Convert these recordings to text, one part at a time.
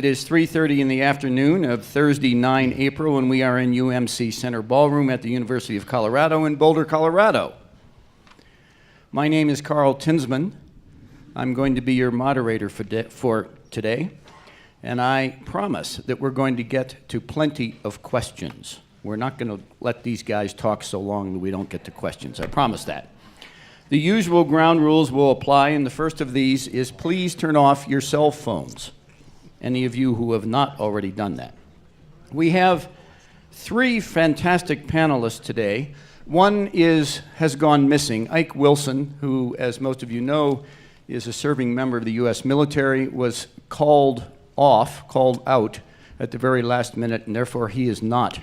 It is 3:30 in the afternoon of Thursday, 9 April, and we are in UMC Center Ballroom at the University of Colorado in Boulder, Colorado. My name is Carl Tinsman. I'm going to be your moderator for today, and I promise that we're going to get to plenty of questions. We're not going to let these guys talk so long that we don't get to questions. I promise that. The usual ground rules will apply, and the first of these is please turn off your cell phones, any of you who have not already done that. We have three fantastic panelists today. One has gone missing. Ike Wilson, who, as most of you know, is a serving member of the U.S. military, was called out at the very last minute, and therefore he is not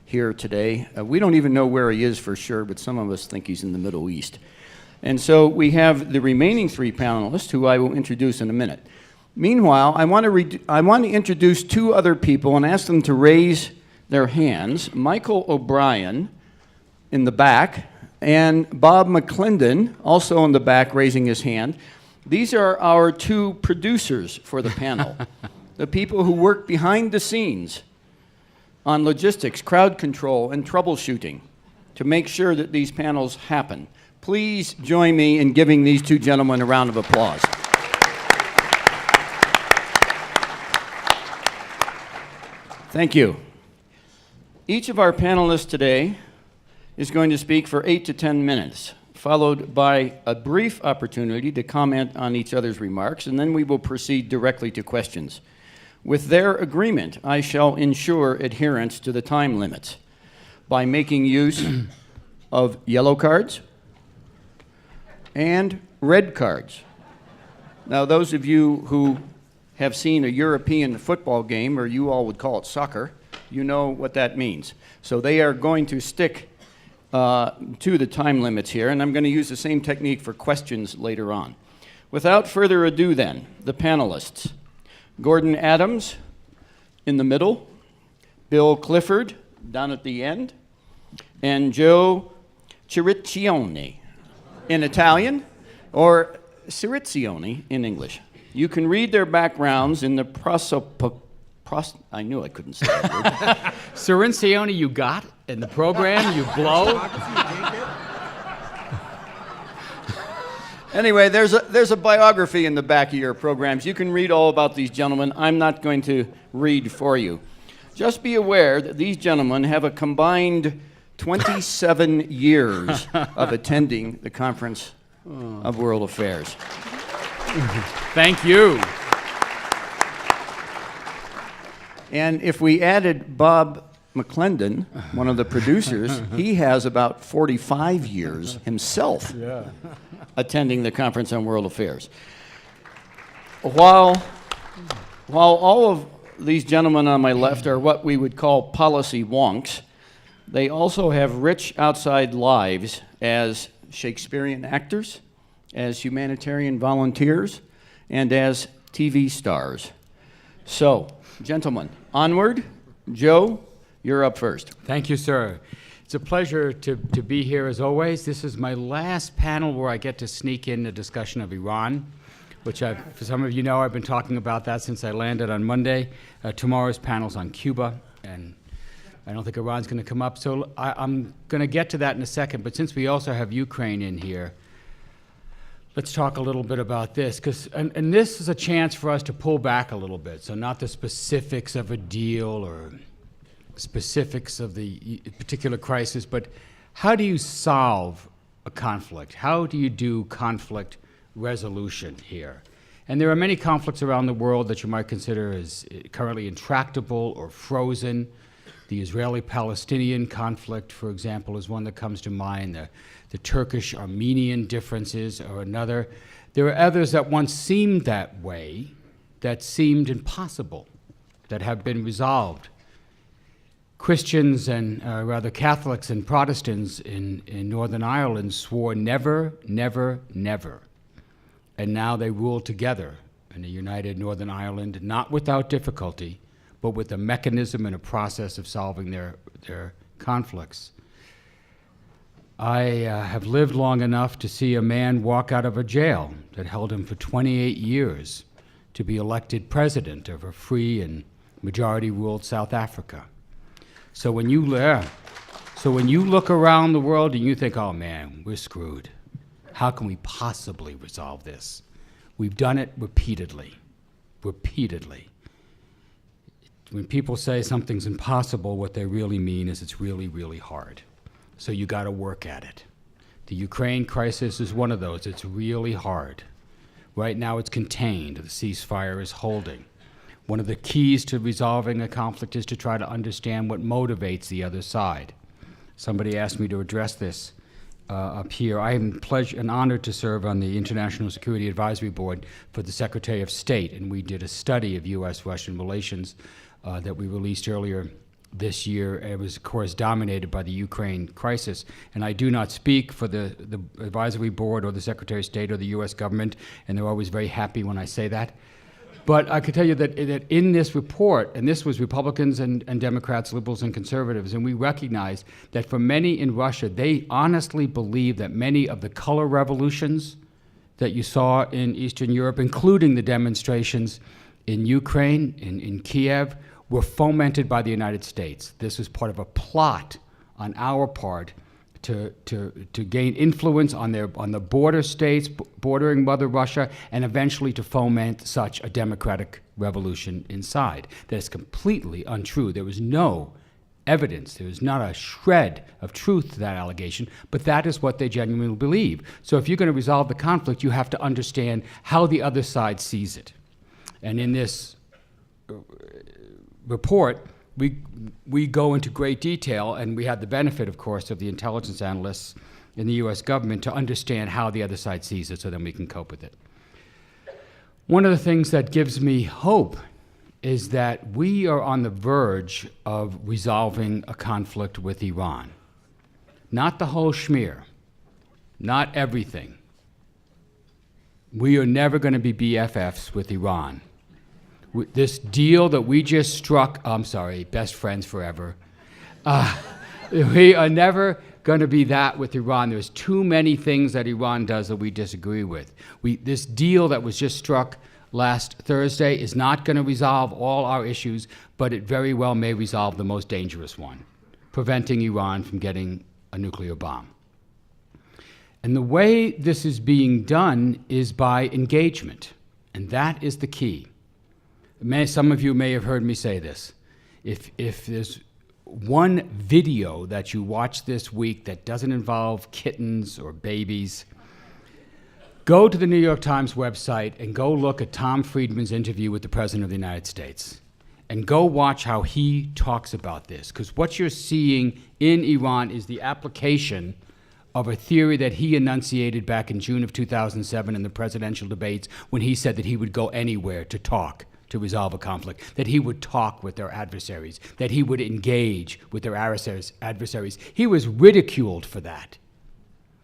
here today. We don't even know where he is for sure, but some of us think he's in the Middle East. And so we have the remaining three panelists, who I will introduce in a minute. Meanwhile, I want to introduce two other people and ask them to raise their hands. Michael O'Brien in the back, and Bob McClendon, also in the back, raising his hand. These are our two producers for the panel, the people who work behind the scenes on logistics, crowd control, and troubleshooting to make sure that these panels happen. Please join me in giving these two gentlemen a round of applause. Thank you. Each of our panelists today is going to speak for 8 to 10 minutes, followed by a brief opportunity to comment on each other's remarks, and then we will proceed directly to questions. With their agreement, I shall ensure adherence to the time limits by making use of yellow cards and red cards. Now, those of you who have seen a European football game, or you all would call it soccer, you know what that means. So they are going to stick to the time limits here, and I'm going to use the same technique for questions later on. Without further ado then, the panelists. Gordon Adams in the middle, Bill Clifford down at the end, and Joe Ciriccione in Italian, or Ciriccione in English. You can read their backgrounds in the I knew I couldn't say that word. Ciriccione you got in the program, you blow. Anyway, there's a biography in the back of your programs. You can read all about these gentlemen. I'm not going to read for you. Just be aware that these gentlemen have a combined 27 years of attending the Conference of World Affairs. Thank you. And if we added Bob McClendon, one of the producers, he has about 45 years himself attending the Conference on World Affairs. While all of these gentlemen on my left are what we would call policy wonks, they also have rich outside lives as Shakespearean actors, as humanitarian volunteers, and as TV stars. So, gentlemen, onward. Joe, you're up first. Thank you, sir. It's a pleasure to be here as always. This is my last panel where I get to sneak in a discussion of Iran, which for some of you know, I've been talking about that since I landed on Monday. Tomorrow's panel's on Cuba, and I don't think Iran's going to come up. So I'm going to get to that in a second, but since we also have Ukraine in here, let's talk a little bit about this, and this is a chance for us to pull back a little bit. So not the specifics of a deal or specifics of the particular crisis, but how do you solve a conflict? How do you do conflict resolution here? And there are many conflicts around the world that you might consider as currently intractable or frozen. The Israeli-Palestinian conflict, for example, is one that comes to mind. The Turkish-Armenian differences are another. There are others that once seemed that way, that seemed impossible, that have been resolved. Christians and rather Catholics and Protestants in Northern Ireland swore never, never, never. And now they rule together in a united Northern Ireland, not without difficulty, but with a mechanism and a process of solving their conflicts. I have lived long enough to see a man walk out of a jail that held him for 28 years to be elected president of a free and majority-ruled South Africa. So when you look around the world and you think, oh man, we're screwed. How can we possibly resolve this? We've done it repeatedly. Repeatedly. When people say something's impossible, what they really mean is it's really, really hard. So you got to work at it. The Ukraine crisis is one of those. It's really hard. Right now it's contained. The ceasefire is holding. One of the keys to resolving a conflict is to try to understand what motivates the other side. Somebody asked me to address this up here. I am an honor to serve on the International Security Advisory Board for the Secretary of State, and we did a study of U.S.-Russian relations that we released earlier this year. It was, of course, dominated by the Ukraine crisis. And I do not speak for the Advisory Board or the Secretary of State or the U.S. government, and they're always very happy when I say that. But I can tell you that in this report, and this was Republicans and Democrats, liberals and conservatives, and we recognize that for many in Russia, they honestly believe that many of the color revolutions that you saw in Eastern Europe, including the demonstrations in Ukraine, in Kiev, were fomented by the United States. This was part of a plot on our part to gain influence on the border states bordering Mother Russia, and eventually to foment such a democratic revolution inside. That is completely untrue. There was no evidence. There was not a shred of truth to that allegation, but that is what they genuinely believe. So if you're going to resolve the conflict, you have to understand how the other side sees it. And in this report, we go into great detail, and we had the benefit, of course, of the intelligence analysts in the U.S. government to understand how the other side sees it, so then we can cope with it. One of the things that gives me hope is that we are on the verge of resolving a conflict with Iran. Not the whole schmear, not everything. We are never going to be BFFs with Iran. This deal that we just struck, best friends forever. We are never going to be that with Iran. There's too many things that Iran does that we disagree with. This deal that was just struck last Thursday is not going to resolve all our issues, but it very well may resolve the most dangerous one, preventing Iran from getting a nuclear bomb. And the way this is being done is by engagement, and that is the key. Some of you may have heard me say this. If there's one video that you watch this week that doesn't involve kittens or babies, go to the New York Times website and go look at Tom Friedman's interview with the President of the United States. And go watch how he talks about this. Because what you're seeing in Iran is the application of a theory that he enunciated back in June of 2007 in the presidential debates, when he said that he would go anywhere to talk to resolve a conflict, that he would talk with their adversaries, that he would engage with their adversaries. He was ridiculed for that.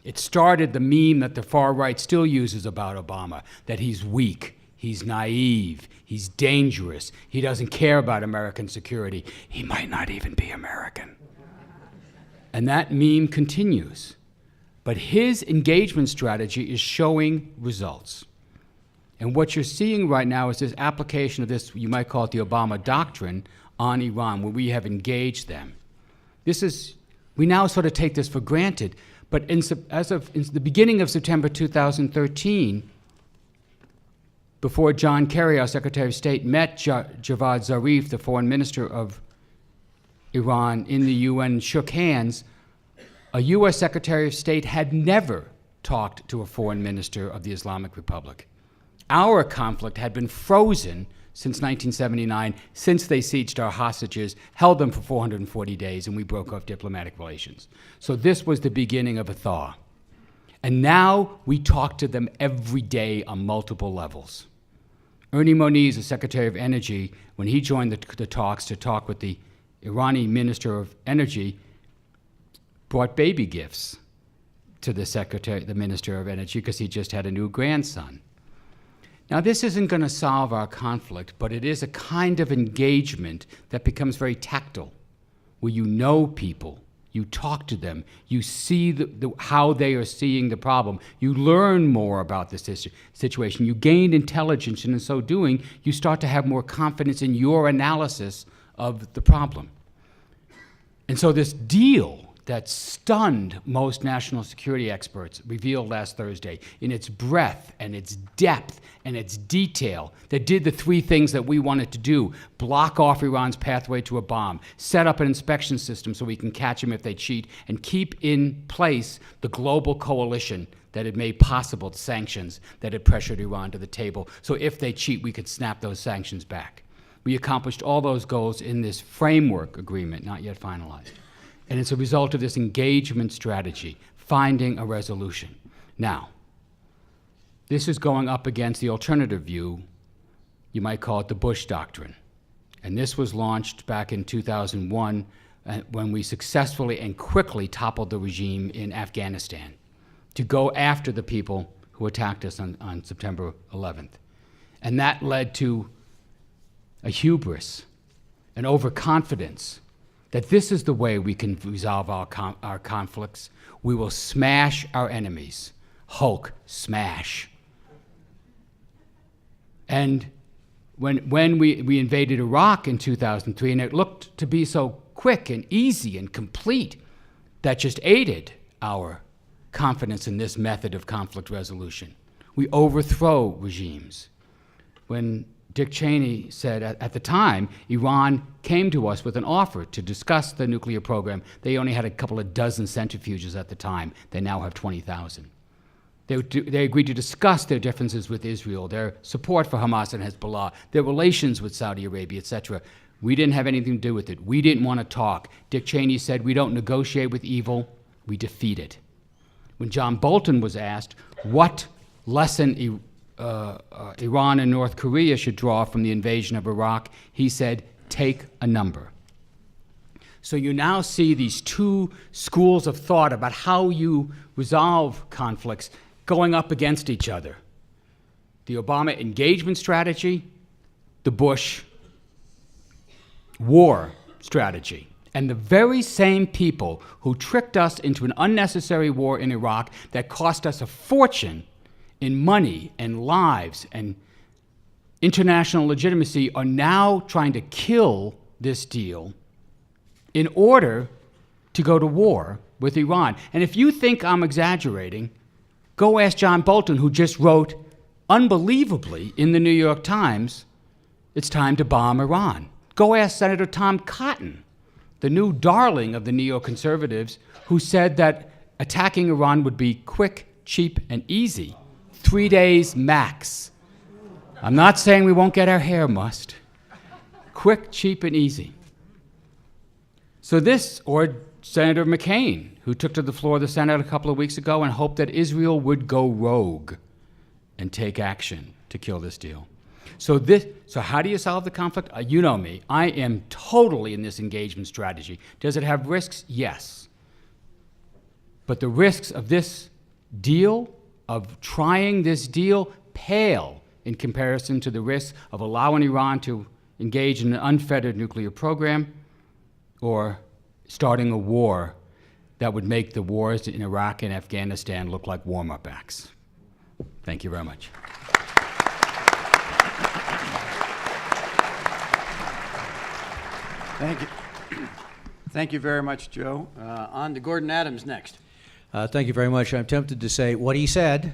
It started the meme that the far right still uses about Obama, that he's weak, he's naive, he's dangerous, he doesn't care about American security, he might not even be American. And that meme continues. But his engagement strategy is showing results. And what you're seeing right now is this application of this, you might call it the Obama doctrine, on Iran, where we have engaged them. We now sort of take this for granted, but in the beginning of September 2013, before John Kerry, our Secretary of State, met Javad Zarif, the foreign minister of Iran, in the UN and shook hands, a U.S. Secretary of State had never talked to a foreign minister of the Islamic Republic. Our conflict had been frozen since 1979, since they sieged our hostages, held them for 440 days, and we broke off diplomatic relations. So this was the beginning of a thaw. And now we talk to them every day on multiple levels. Ernie Moniz, the Secretary of Energy, when he joined the talks to talk with the Iranian Minister of Energy, brought baby gifts to the Minister of Energy, because he just had a new grandson. Now, this isn't going to solve our conflict, but it is a kind of engagement that becomes very tactile, where you know people, You talk to them. You see how they are seeing the problem. You learn more about this situation. You gain intelligence, and in so doing, you start to have more confidence in your analysis of the problem. And so this deal that stunned most national security experts, revealed last Thursday, in its breadth and its depth and its detail, that did the three things that we wanted to do: block off Iran's pathway to a bomb, set up an inspection system so we can catch them if they cheat, and keep in place the global coalition that had made possible the sanctions that had pressured Iran to the table. So if they cheat, we could snap those sanctions back. We accomplished all those goals in this framework agreement, not yet finalized. And it's a result of this engagement strategy, finding a resolution. Now, this is going up against the alternative view. You might call it the Bush Doctrine. And this was launched back in 2001 when we successfully and quickly toppled the regime in Afghanistan to go after the people who attacked us on September 11th. And that led to a hubris, an overconfidence, that this is the way we can resolve our conflicts. We will smash our enemies. Hulk smash. And when we invaded Iraq in 2003, and it looked to be so quick and easy and complete, that just aided our confidence in this method of conflict resolution. We overthrow regimes. When Dick Cheney said at the time, Iran came to us with an offer to discuss the nuclear program. They only had a couple of dozen centrifuges at the time. They now have 20,000. They agreed to discuss their differences with Israel, their support for Hamas and Hezbollah, their relations with Saudi Arabia, etc. We didn't have anything to do with it. We didn't want to talk. Dick Cheney said, we don't negotiate with evil, we defeat it. When John Bolton was asked what lesson Iran and North Korea should draw from the invasion of Iraq, he said, take a number. So you now see these two schools of thought about how you resolve conflicts going up against each other. The Obama engagement strategy, the Bush war strategy. And the very same people who tricked us into an unnecessary war in Iraq that cost us a fortune in money and lives and international legitimacy are now trying to kill this deal in order to go to war with Iran. And if you think I'm exaggerating, go ask John Bolton, who just wrote unbelievably in the New York Times, it's time to bomb Iran. Go ask Senator Tom Cotton, the new darling of the neoconservatives, who said that attacking Iran would be quick, cheap, and easy. 3 days max. I'm not saying we won't get our hair mussed. Quick, cheap, and easy. So this, or Senator McCain, who took to the floor of the Senate a couple of weeks ago and hoped that Israel would go rogue and take action to kill this deal. So how do you solve the conflict? You know me. I am totally in this engagement strategy. Does it have risks? Yes. But the risks of this deal, of trying this deal, pale in comparison to the risks of allowing Iran to engage in an unfettered nuclear program or starting a war that would make the wars in Iraq and Afghanistan look like warm-up acts. Thank you very much. Thank you. Thank you very much, Joe. On to Gordon Adams next. Thank you very much. I'm tempted to say what he said,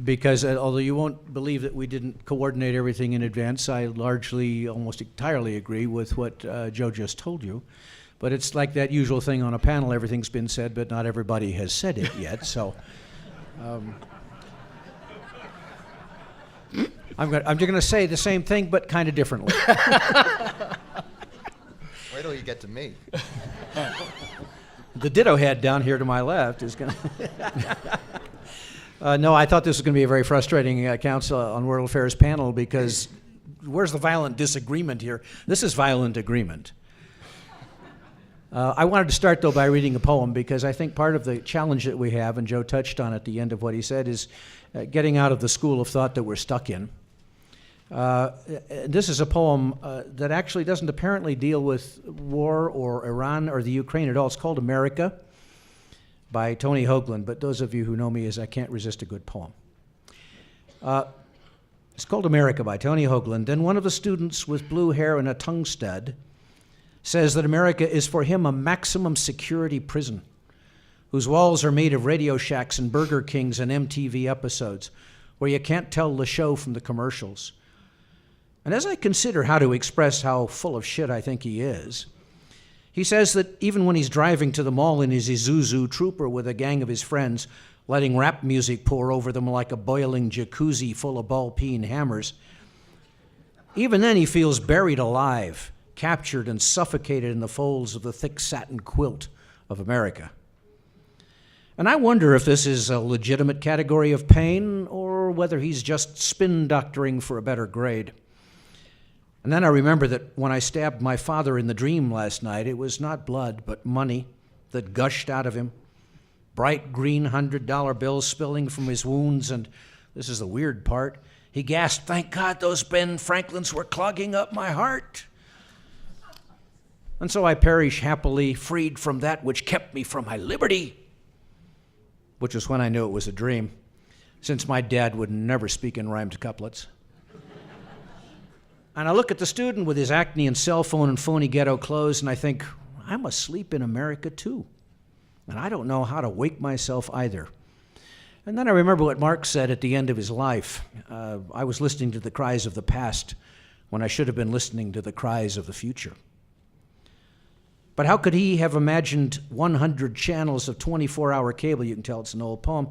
because although you won't believe that we didn't coordinate everything in advance, I largely, almost entirely agree with what Joe just told you. But it's like that usual thing on a panel, everything's been said, but not everybody has said it yet. So I'm going to say the same thing, but kind of differently. Wait till you get to me. The ditto head down here to my left is going to... No, I thought this was going to be a very frustrating Council on World Affairs panel, because where's the violent disagreement here? This is violent agreement. I wanted to start, though, by reading a poem, because I think part of the challenge that we have, and Joe touched on at the end of what he said, is getting out of the school of thought that we're stuck in. This is a poem that actually doesn't apparently deal with war or Iran or the Ukraine at all. It's called America by Tony Hoagland, but those of you who know me as I can't resist a good poem. It's called America by Tony Hoagland. Then one of the students with blue hair and a tongue stud says that America is for him a maximum security prison whose walls are made of Radio Shacks and Burger Kings and MTV episodes where you can't tell the show from the commercials. And as I consider how to express how full of shit I think he is, he says that even when he's driving to the mall in his Isuzu Trooper with a gang of his friends, letting rap music pour over them like a boiling jacuzzi full of ball-peen hammers, even then he feels buried alive, captured and suffocated in the folds of the thick satin quilt of America. And I wonder if this is a legitimate category of pain or whether he's just spin-doctoring for a better grade. And then I remember that when I stabbed my father in the dream last night, it was not blood, but money that gushed out of him. Bright green $100 bills spilling from his wounds, and this is the weird part, he gasped, "Thank God those Ben Franklins were clogging up my heart." And so I perish happily, freed from that which kept me from my liberty, which was when I knew it was a dream, since my dad would never speak in rhymed couplets. And I look at the student with his acne and cell phone and phony ghetto clothes, and I think, I'm asleep in America too. And I don't know how to wake myself either. And then I remember what Marx said at the end of his life. I was listening to the cries of the past when I should have been listening to the cries of the future. But how could he have imagined 100 channels of 24-hour cable, you can tell it's an old poem,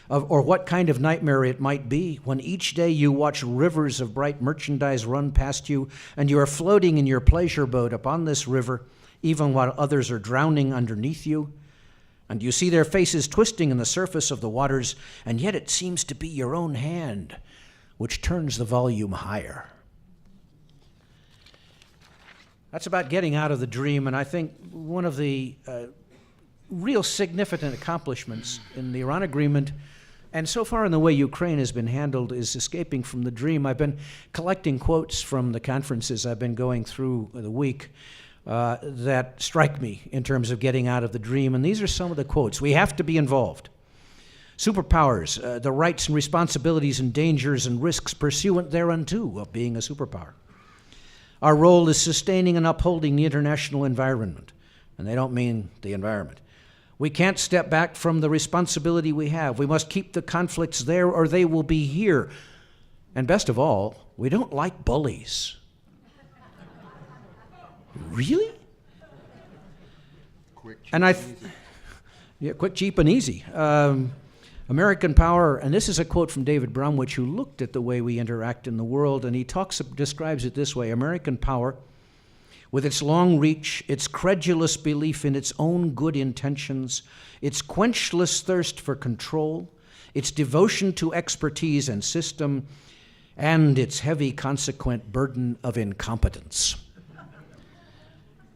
or what kind of nightmare it might be when each day you watch rivers of bright merchandise run past you and you are floating in your pleasure boat upon this river, even while others are drowning underneath you, and you see their faces twisting in the surface of the waters, and yet it seems to be your own hand which turns the volume higher. That's about getting out of the dream, and I think one of the real significant accomplishments in the Iran agreement, and so far in the way Ukraine has been handled, is escaping from the dream. I've been collecting quotes from the conferences I've been going through the week that strike me in terms of getting out of the dream, and these are some of the quotes. We have to be involved. Superpowers, the rights and responsibilities and dangers and risks pursuant thereunto of being a superpower. Our role is sustaining and upholding the international environment, and they don't mean the environment. We can't step back from the responsibility we have. We must keep the conflicts there or they will be here. And best of all, we don't like bullies. Really? Quick, cheap, And yeah, quick, cheap, and easy. American power, and this is a quote from David Bromwich, who looked at the way we interact in the world, and he describes it this way: American power, with its long reach, its credulous belief in its own good intentions, its quenchless thirst for control, its devotion to expertise and system, and its heavy consequent burden of incompetence.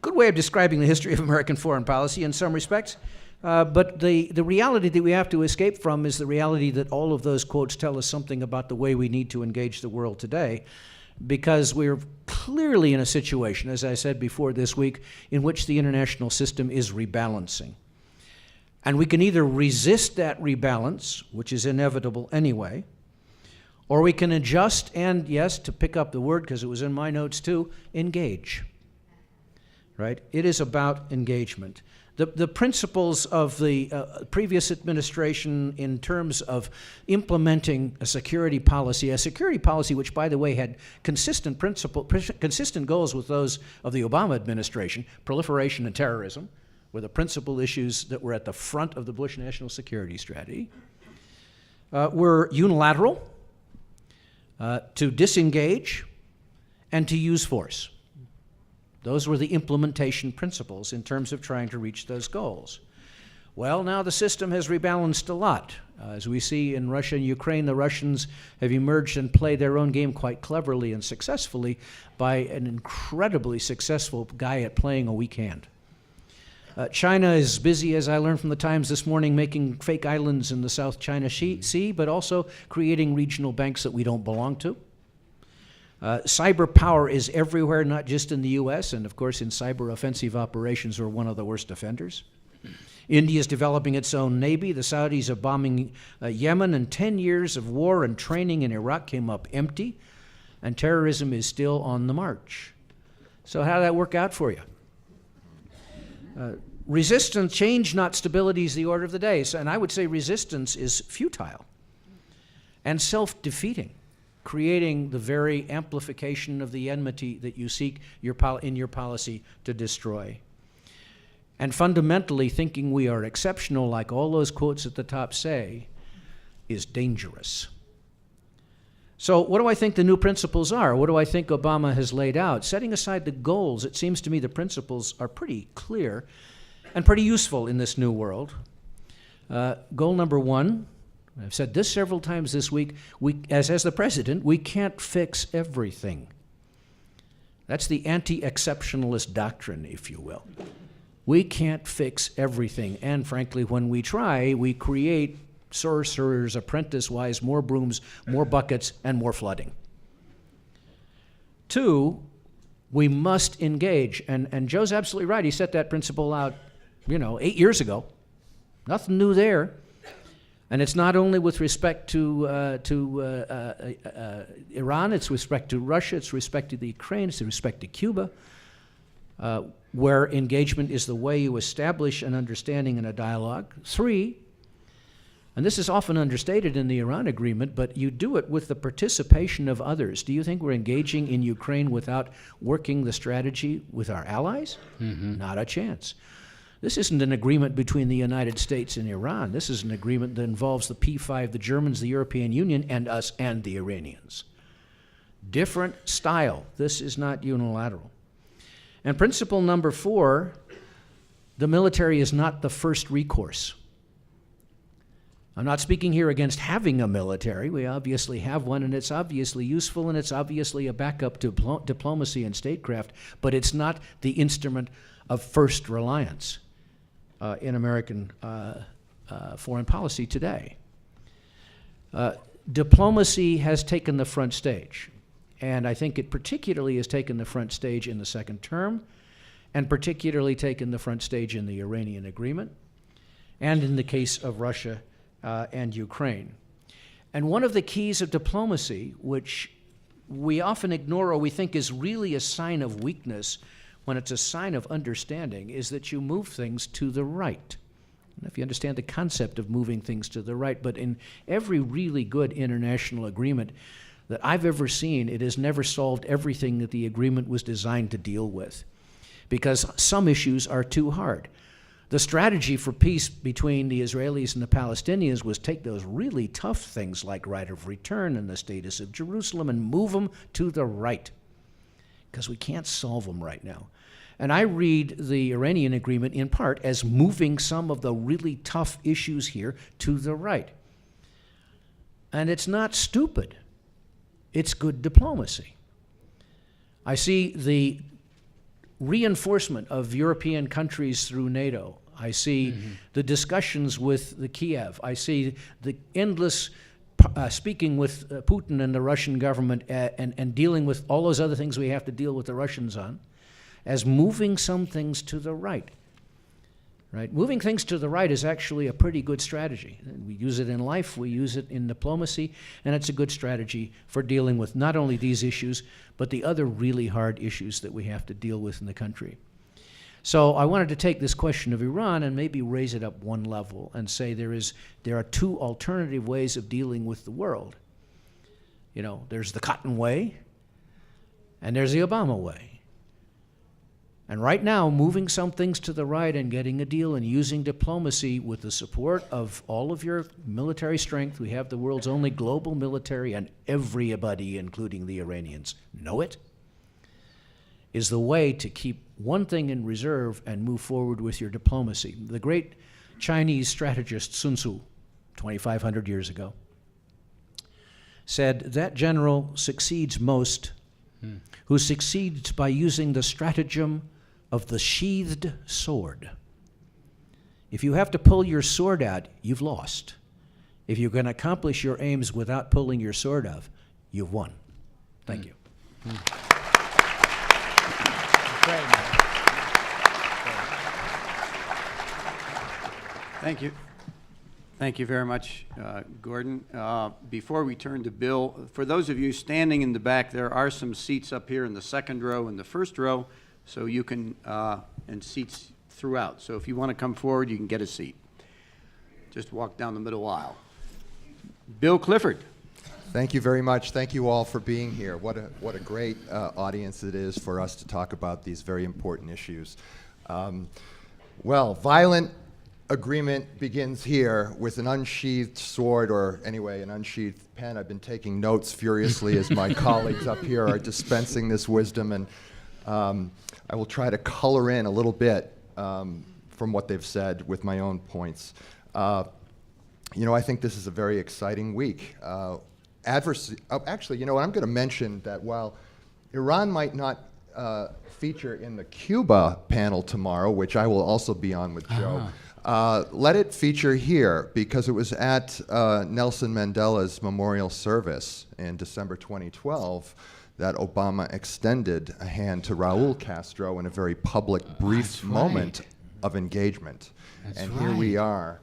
Good way of describing the history of American foreign policy in some respects. But the reality that we have to escape from is the reality that all of those quotes tell us something about the way we need to engage the world today, because we're clearly in a situation, as I said before this week, in which the international system is rebalancing. And we can either resist that rebalance, which is inevitable anyway, or we can adjust and, yes, to pick up the word because it was in my notes too, engage. Right? It is about engagement. The principles of the previous administration in terms of implementing a security policy which, by the way, had consistent goals with those of the Obama administration, proliferation and terrorism, were the principal issues that were at the front of the Bush national security strategy, were unilateral, to disengage, and to use force. Those were the implementation principles in terms of trying to reach those goals. Well, now the system has rebalanced a lot. As we see in Russia and Ukraine, the Russians have emerged and played their own game quite cleverly and successfully by an incredibly successful guy at playing a weak hand. China is busy, as I learned from the Times this morning, making fake islands in the South China Sea, but also creating regional banks that we don't belong to. Cyber power is everywhere, not just in the U.S., and of course in cyber offensive operations we're one of the worst offenders. India is developing its own navy. The Saudis are bombing Yemen, and 10 years of war and training in Iraq came up empty, and terrorism is still on the march. So how did that work out for you? Resistance, change, not stability, is the order of the day. So, and I would say resistance is futile and self-defeating, creating the very amplification of the enmity that you seek in your policy to destroy. And fundamentally, thinking we are exceptional, like all those quotes at the top say, is dangerous. So what do I think the new principles are? What do I think Obama has laid out? Setting aside the goals, it seems to me the principles are pretty clear and pretty useful in this new world. Goal number one, I've said this several times this week, as the president, we can't fix everything. That's the anti-exceptionalist doctrine, if you will. We can't fix everything, and frankly, when we try, we create sorcerer's apprentice-wise more brooms, more buckets, and more flooding. Two, we must engage, and Joe's absolutely right. He set that principle out, 8 years ago. Nothing new there. And it's not only with respect to Iran, it's with respect to Russia, it's with respect to the Ukraine, it's with respect to Cuba, where engagement is the way you establish an understanding and a dialogue. Three, and this is often understated in the Iran agreement, but you do it with the participation of others. Do you think we're engaging in Ukraine without working the strategy with our allies? Mm-hmm. Not a chance. This isn't an agreement between the United States and Iran. This is an agreement that involves the P5, the Germans, the European Union, and us and the Iranians. Different style. This is not unilateral. And principle number 4, the military is not the first recourse. I'm not speaking here against having a military. We obviously have one, and it's obviously useful, and it's obviously a backup to diplomacy and statecraft, but it's not the instrument of first reliance in American foreign policy today. Diplomacy has taken the front stage, and I think it particularly has taken the front stage in the second term, and particularly taken the front stage in the Iranian agreement, and in the case of Russia and Ukraine. And one of the keys of diplomacy, which we often ignore or we think is really a sign of weakness when it's a sign of understanding, is that you move things to the right. I don't know if you understand the concept of moving things to the right, but in every really good international agreement that I've ever seen, it has never solved everything that the agreement was designed to deal with, because some issues are too hard. The strategy for peace between the Israelis and the Palestinians was take those really tough things like right of return and the status of Jerusalem and move them to the right, because we can't solve them right now. And I read the Iranian agreement in part as moving some of the really tough issues here to the right. And it's not stupid. It's good diplomacy. I see the reinforcement of European countries through NATO. I see the discussions with the Kiev. I see the endless speaking with Putin and the Russian government and dealing with all those other things we have to deal with the Russians on as moving some things to the right. Right? Moving things to the right is actually a pretty good strategy. We use it in life, we use it in diplomacy, and it's a good strategy for dealing with not only these issues, but the other really hard issues that we have to deal with in the country. So I wanted to take this question of Iran and maybe raise it up one level and say there are two alternative ways of dealing with the world. There's the Cotton way, and there's the Obama way. And right now, moving some things to the right and getting a deal and using diplomacy with the support of all of your military strength, we have the world's only global military, and everybody, including the Iranians, know it, is the way to keep one thing in reserve and move forward with your diplomacy. The great Chinese strategist Sun Tzu, 2,500 years ago, said that general succeeds most who succeeds by using the stratagem of the sheathed sword. If you have to pull your sword out, you've lost. If you can accomplish your aims without pulling your sword out, you've won. Thank you. Thank you. Thank you very much, Gordon. Before we turn to Bill, for those of you standing in the back, there are some seats up here in the second row and the first row, so you can, and seats throughout. So if you want to come forward, you can get a seat. Just walk down the middle aisle. Bill Clifford. Thank you very much. Thank you all for being here. What a great audience it is for us to talk about these very important issues. Well, violent agreement begins here with an unsheathed sword, or anyway, an unsheathed pen. I've been taking notes furiously as my colleagues up here are dispensing this wisdom, and I will try to color in a little bit from what they've said with my own points. You know, I think this is a very exciting week. Actually, you know what, I'm going to mention that while Iran might not feature in the Cuba panel tomorrow, which I will also be on with Joe, let it feature here, because it was at Nelson Mandela's memorial service in December 2012 that Obama extended a hand to Raul Castro in a very public, brief moment of engagement. And here we are,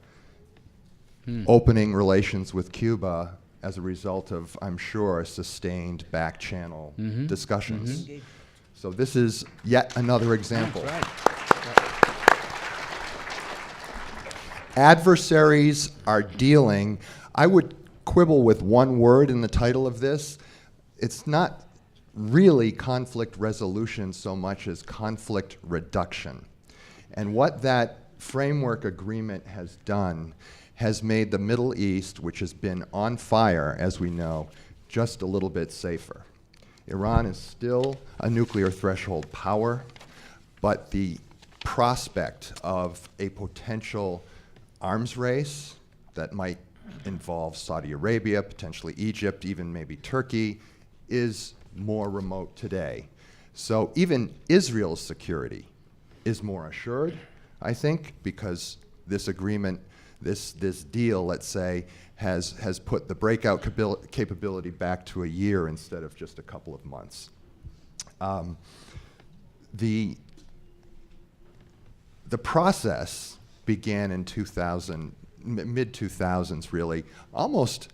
opening relations with Cuba as a result of, I'm sure, sustained back-channel discussions. So this is yet another example. Adversaries are dealing. I would quibble with one word in the title of this. It's not really conflict resolution so much as conflict reduction. And what that framework agreement has done has made the Middle East, which has been on fire, as we know, just a little bit safer. Iran is still a nuclear threshold power, but the prospect of a potential arms race that might involve Saudi Arabia, potentially Egypt, even maybe Turkey, is more remote today. So even Israel's security is more assured, I think, because this agreement, this deal, let's say, has put the breakout capability back to a year instead of just a couple of months. The process began in mid-2000s, really, almost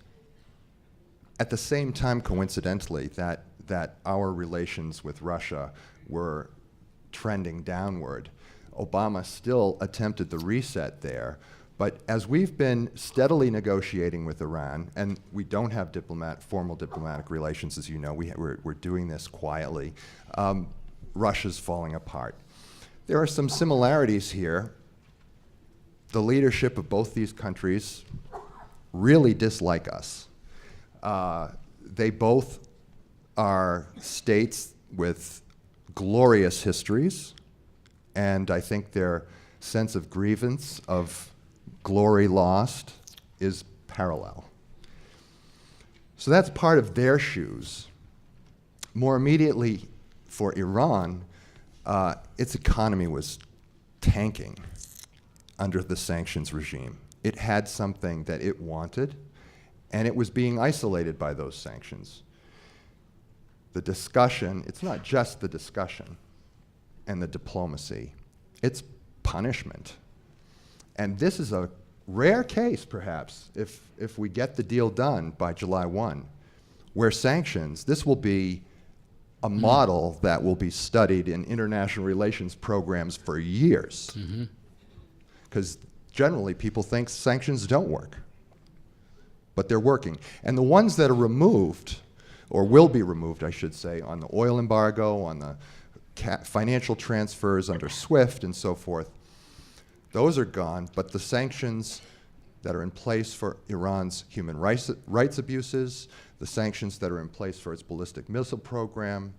at the same time, coincidentally, that our relations with Russia were trending downward. Obama still attempted the reset there, but as we've been steadily negotiating with Iran, and we don't have formal diplomatic relations, as you know, we're doing this quietly, Russia's falling apart. There are some similarities here. The leadership of both these countries really dislike us. They both are states with glorious histories, and I think their sense of grievance, of glory lost, is parallel. So that's part of their shoes. More immediately for Iran, its economy was tanking under the sanctions regime. It had something that it wanted, and it was being isolated by those sanctions. The discussion, it's not just the discussion and the diplomacy, it's punishment. And this is a rare case, perhaps, if we get the deal done by July 1, where sanctions, this will be a model that will be studied in international relations programs for years. Because generally people think sanctions don't work, but they're working. And the ones that are removed, or will be removed, I should say, on the oil embargo, on the financial transfers under SWIFT and so forth, those are gone, but the sanctions that are in place for Iran's human rights abuses, the sanctions that are in place for its ballistic missile program,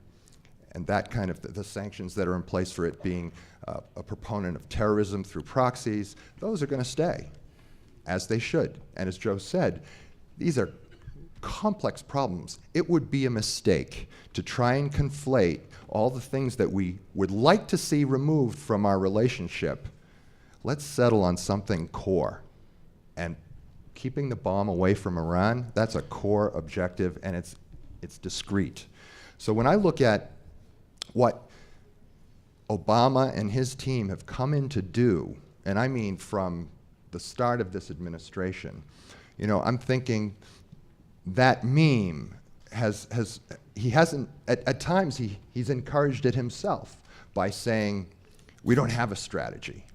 and that kind of the sanctions that are in place for it being a proponent of terrorism through proxies, those are going to stay, as they should. And as Joe said, these are complex problems. It would be a mistake to try and conflate all the things that we would like to see removed from our relationship. Let's settle on something core. And keeping the bomb away from Iran, that's a core objective, and it's discrete. So when I look at what Obama and his team have come in to do, and I mean from the start of this administration, you know, I'm thinking that meme he hasn't, at times he's encouraged it himself by saying, we don't have a strategy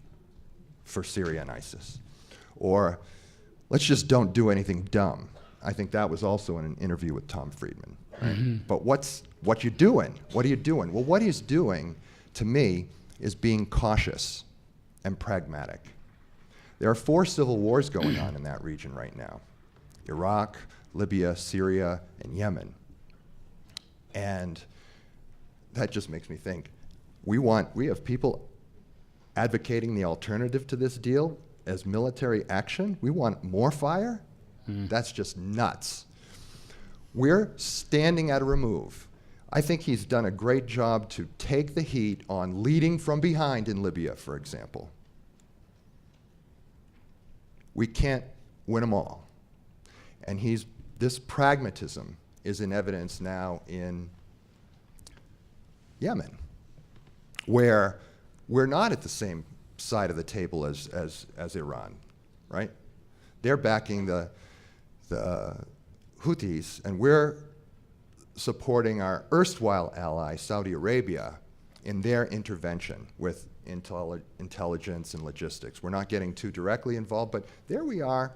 for Syria and ISIS. Or let's just don't do anything dumb. I think that was also in an interview with Tom Friedman. Right? But what you doing? What are you doing? Well, what he's doing, to me, is being cautious and pragmatic. There are 4 civil wars going on in that region right now: Iraq, Libya, Syria, and Yemen. And that just makes me think, we have people advocating the alternative to this deal as military action. We want more fire? That's just nuts. We're standing at a remove. I think he's done a great job to take the heat on leading from behind in Libya, for example. We can't win them all. And this pragmatism is in evidence now in Yemen, where we're not at the same side of the table as Iran, right? They're backing the Houthis, and we're supporting our erstwhile ally, Saudi Arabia, in their intervention with intelligence and logistics. We're not getting too directly involved, but there we are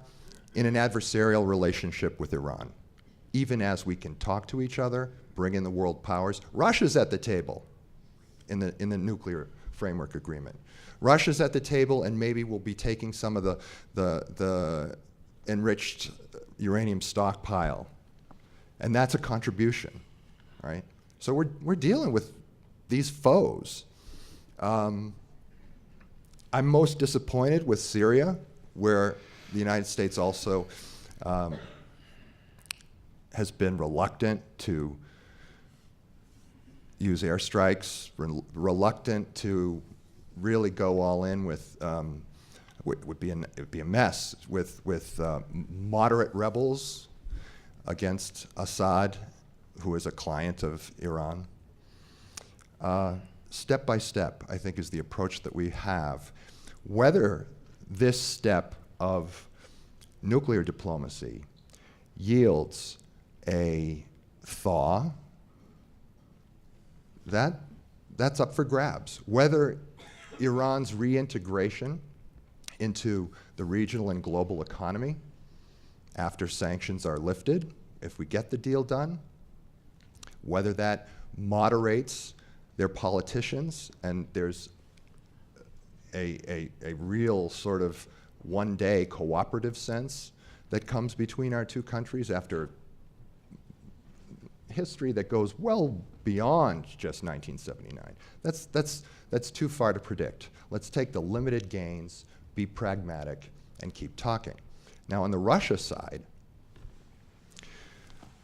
in an adversarial relationship with Iran. Even as we can talk to each other, bring in the world powers. Russia's at the table in the nuclear framework agreement. Russia's at the table, and maybe we'll be taking some of the enriched uranium stockpile. And that's a contribution, right? So we're dealing with these foes. I'm most disappointed with Syria, where the United States also has been reluctant to use airstrikes, reluctant to really go all in with, it would be a mess, with moderate rebels against Assad, who is a client of Iran. Step by step, I think, is the approach that we have. Whether this step of nuclear diplomacy yields a thaw, that's up for grabs. Whether Iran's reintegration into the regional and global economy after sanctions are lifted, if we get the deal done, whether that moderates their politicians and there's a real sort of one-day cooperative sense that comes between our two countries after history that goes well beyond just 1979. That's too far to predict. Let's take the limited gains, be pragmatic, and keep talking. Now, on the Russia side,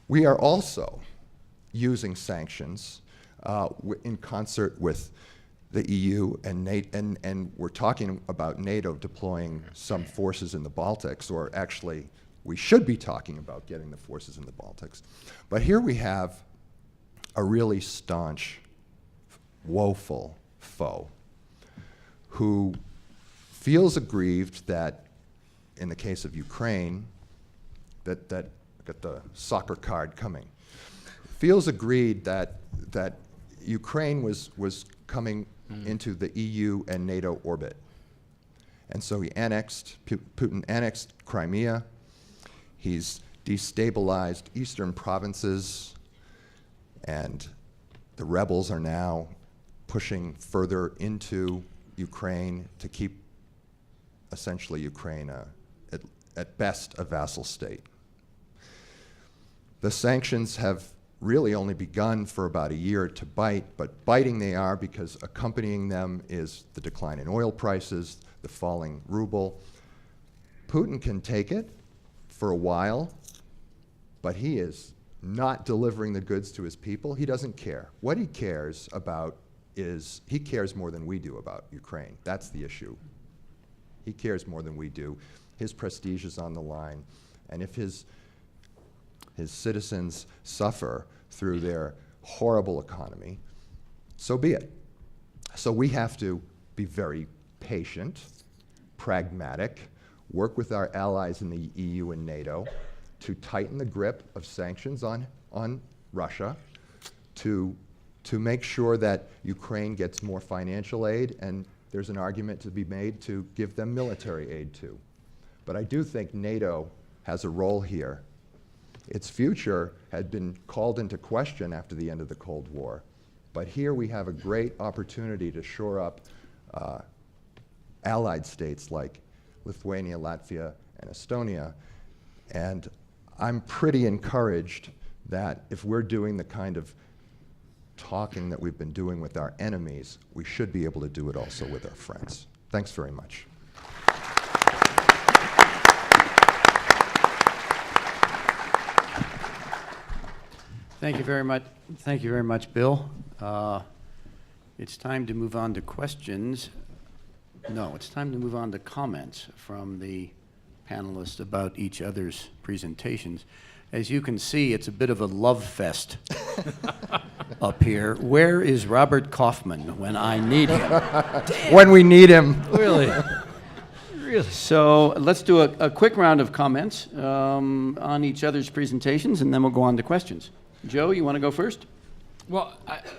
we are also using sanctions in concert with the EU and NATO, and we're talking about NATO deploying some forces in the Baltics, or actually, we should be talking about getting the forces in the Baltics. But here we have a really staunch, woeful foe who feels aggrieved that, in the case of Ukraine, that got the soccer card coming, feels aggrieved that Ukraine was coming into the EU and NATO orbit. And so Putin annexed Crimea. He's destabilized eastern provinces, and the rebels are now pushing further into Ukraine to keep essentially Ukraine at best a vassal state. The sanctions have really only begun for about a year to bite, but biting they are because accompanying them is the decline in oil prices, the falling ruble. Putin can take it for a while, but he is not delivering the goods to his people. He doesn't care. What he cares about is, he cares more than we do about Ukraine. That's the issue. He cares more than we do. His prestige is on the line, and if his citizens suffer through their horrible economy, so be it. So we have to be very patient, pragmatic, work with our allies in the EU and NATO to tighten the grip of sanctions on Russia, to make sure that Ukraine gets more financial aid, and there's an argument to be made to give them military aid too. But I do think NATO has a role here. Its future had been called into question after the end of the Cold War. But here we have a great opportunity to shore up allied states like Lithuania, Latvia, and Estonia. And I'm pretty encouraged that if we're doing the kind of talking that we've been doing with our enemies, we should be able to do it also with our friends. Thanks very much. Thank you very much. Thank you very much, Bill. It's time to move on to questions. No, it's time to move on to comments from the panelists about each other's presentations. As you can see, it's a bit of a love fest up here. Where is Robert Kaufman when I need him? When we need him. Really? Really? So let's do a quick round of comments on each other's presentations, and then we'll go on to questions. Joe, you want to go first? Well,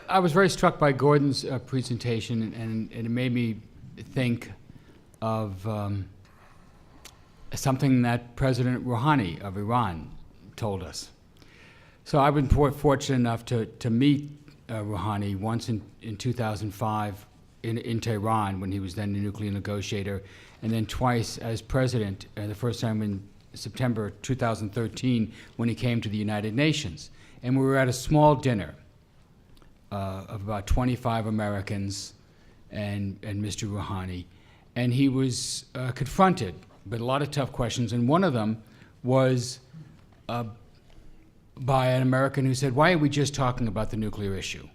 I was very struck by Gordon's presentation, and it made me think of something that President Rouhani of Iran told us. So I've been fortunate enough to meet Rouhani once in 2005 in Tehran when he was then the nuclear negotiator, and then twice as president, the first time in September 2013 when he came to the United Nations. And we were at a small dinner of about 25 Americans and Mr. Rouhani. And he was confronted with a lot of tough questions. And one of them was by an American who said, why are we just talking about the nuclear issue?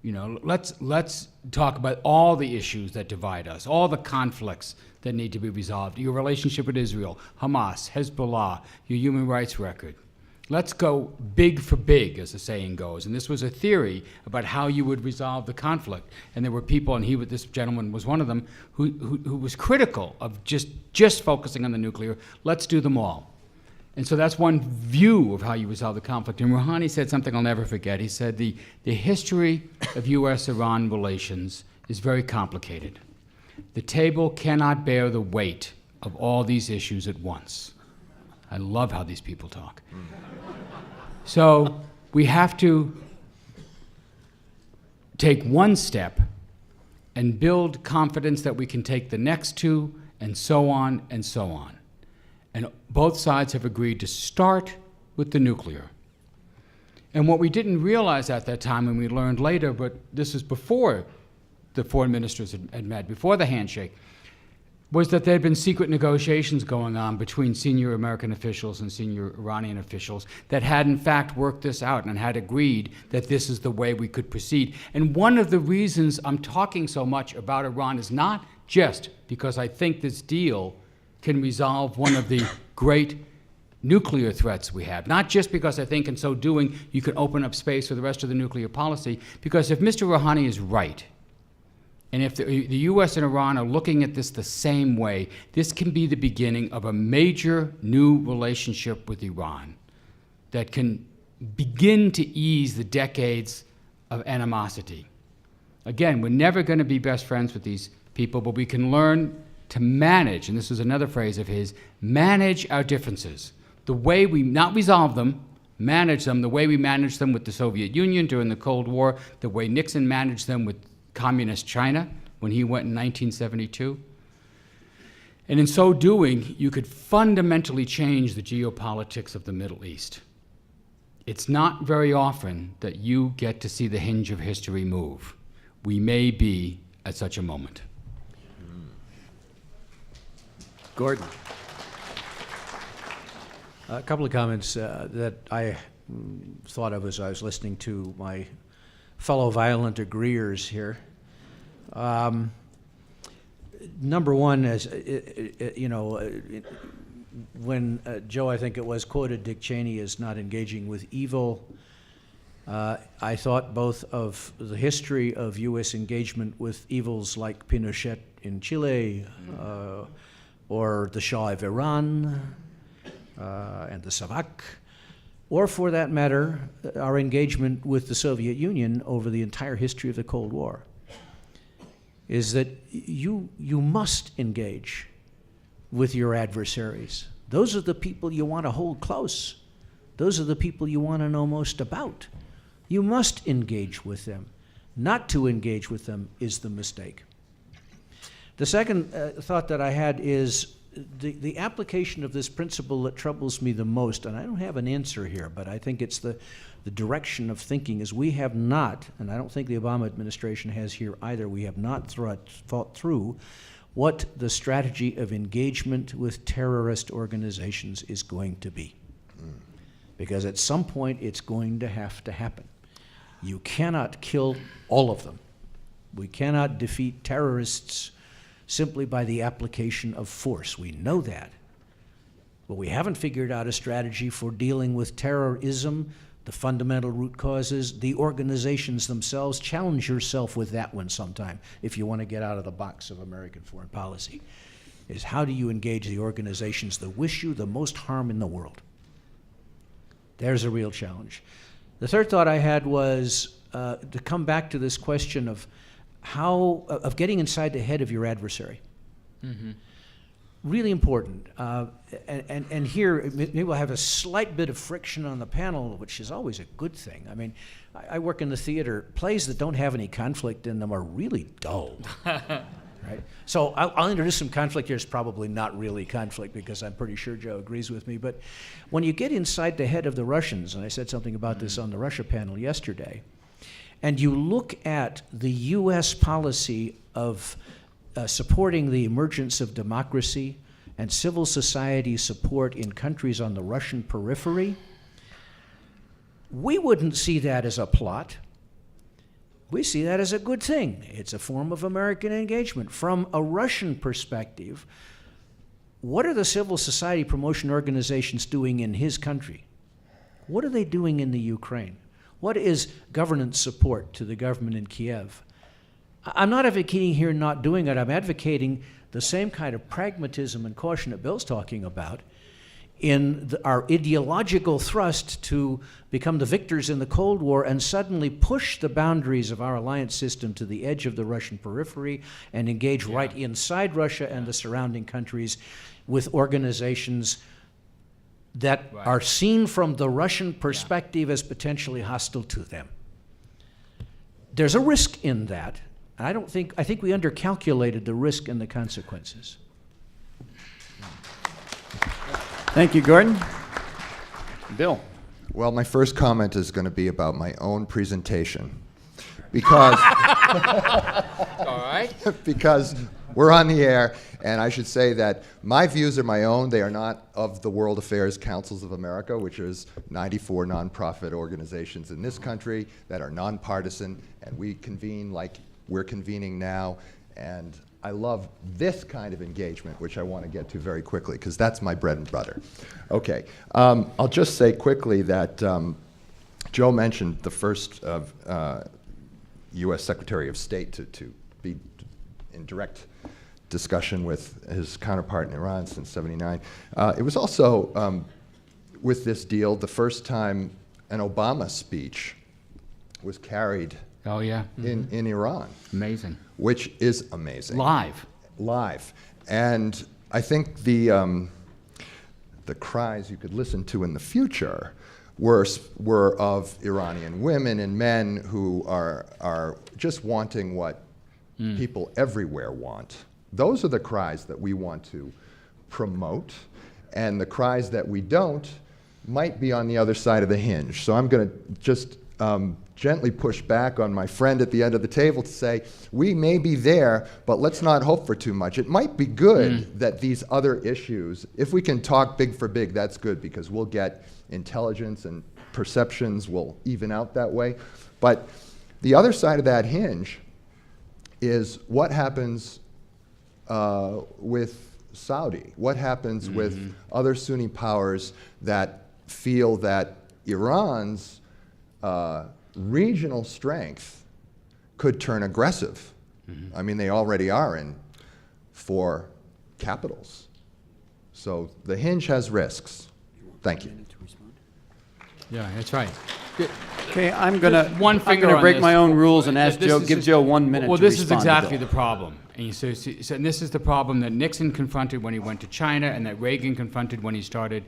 You know, let's talk about all the issues that divide us, all the conflicts that need to be resolved, your relationship with Israel, Hamas, Hezbollah, your human rights record. Let's go big for big, as the saying goes. And this was a theory about how you would resolve the conflict. And there were people, and this gentleman was one of them, who was critical of just focusing on the nuclear. Let's do them all. And so that's one view of how you resolve the conflict. And Rouhani said something I'll never forget. He said the history of U.S.-Iran relations is very complicated. The table cannot bear the weight of all these issues at once. I love how these people talk. So we have to take one step and build confidence that we can take the next two, and so on and so on. And both sides have agreed to start with the nuclear. And what we didn't realize at that time, and we learned later, but this is before the foreign ministers had met, before the handshake, was that there had been secret negotiations going on between senior American officials and senior Iranian officials that had in fact worked this out and had agreed that this is the way we could proceed. And one of the reasons I'm talking so much about Iran is not just because I think this deal can resolve one of the great nuclear threats we have, not just because I think in so doing you can open up space for the rest of the nuclear policy, because if Mr. Rouhani is right, and if the U.S. and Iran are looking at this the same way, this can be the beginning of a major new relationship with Iran that can begin to ease the decades of animosity. Again, we're never going to be best friends with these people, but we can learn to manage, and this is another phrase of his, manage our differences. The way we, not resolve them, manage them, the way we managed them with the Soviet Union during the Cold War, the way Nixon managed them with Communist China when he went in 1972. And in so doing, you could fundamentally change the geopolitics of the Middle East. It's not very often that you get to see the hinge of history move. We may be at such a moment. Gordon. A couple of comments that I thought of as I was listening to my fellow violent agreeers here. Number one, as when Joe, I think it was, quoted Dick Cheney as not engaging with evil, I thought both of the history of U.S. engagement with evils like Pinochet in Chile, or the Shah of Iran, and the Savak, or for that matter, our engagement with the Soviet Union over the entire history of the Cold War, is that you must engage with your adversaries. Those are the people you want to hold close. Those are the people you want to know most about. You must engage with them. Not to engage with them is the mistake. The second thought that I had is the application of this principle that troubles me the most, and I don't have an answer here, but I think it's the direction of thinking, is we have not, and I don't think the Obama administration has here either, we have not thought through what the strategy of engagement with terrorist organizations is going to be. Because at some point it's going to have to happen. You cannot kill all of them. We cannot defeat terrorists simply by the application of force. We know that. But we haven't figured out a strategy for dealing with terrorism, the fundamental root causes, the organizations themselves. Challenge yourself with that one sometime if you want to get out of the box of American foreign policy, is how do you engage the organizations that wish you the most harm in the world? There's a real challenge. The third thought I had was to come back to this question of getting inside the head of your adversary. Mm-hmm. Really important. And here, maybe we'll have a slight bit of friction on the panel, which is always a good thing. I mean, I work in the theater. Plays that don't have any conflict in them are really dull. Right? So I'll introduce some conflict here. It's probably not really conflict because I'm pretty sure Joe agrees with me. But when you get inside the head of the Russians, and I said something about this on the Russia panel yesterday, and you look at the U.S. policy of supporting the emergence of democracy and civil society support in countries on the Russian periphery, we wouldn't see that as a plot. We see that as a good thing. It's a form of American engagement. From a Russian perspective, what are the civil society promotion organizations doing in his country? What are they doing in the Ukraine? What is governance support to the government in Kiev? I'm not advocating here not doing it. I'm advocating the same kind of pragmatism and caution that Bill's talking about in our ideological thrust to become the victors in the Cold War and suddenly push the boundaries of our alliance system to the edge of the Russian periphery and engage right inside Russia and the surrounding countries with organizations that are seen from the Russian perspective as potentially hostile to them. There's a risk in that. I think we undercalculated the risk and the consequences. Thank you, Gordon. Bill. Well, my first comment is going to be about my own presentation, because All right. because we're on the air, and I should say that my views are my own. They are not of the World Affairs Councils of America, which is 94 nonprofit organizations in this country that are nonpartisan, and we convene like we're convening now. And I love this kind of engagement, which I want to get to very quickly, because that's my bread and butter. Okay, I'll just say quickly that Joe mentioned the first of U.S. Secretary of State to be in direct discussion with his counterpart in Iran since '79. It was also, with this deal, the first time an Obama speech was carried Oh, yeah. in Iran. Amazing. Which is amazing. Live. And I think the cries you could listen to in the future were of Iranian women and men who are just wanting what people everywhere want. Those are the cries that we want to promote, and the cries that we don't might be on the other side of the hinge. So I'm going to just gently push back on my friend at the end of the table to say, we may be there, but let's not hope for too much. It might be good that these other issues, if we can talk big for big, that's good, because we'll get intelligence and perceptions will even out that way. But the other side of that hinge is what happens with Saudi? What happens with other Sunni powers that feel that Iran's regional strength could turn aggressive. I mean, they already are in 4 capitals. So the hinge has risks. Thank you. Yeah, that's right. Okay, I'm gonna One finger on break this. my own rules and ask This Joe, is give just- Joe 1 minute Well, to this is respond to exactly Bill. the problem. And and this is the problem that Nixon confronted when he went to China and that Reagan confronted when he started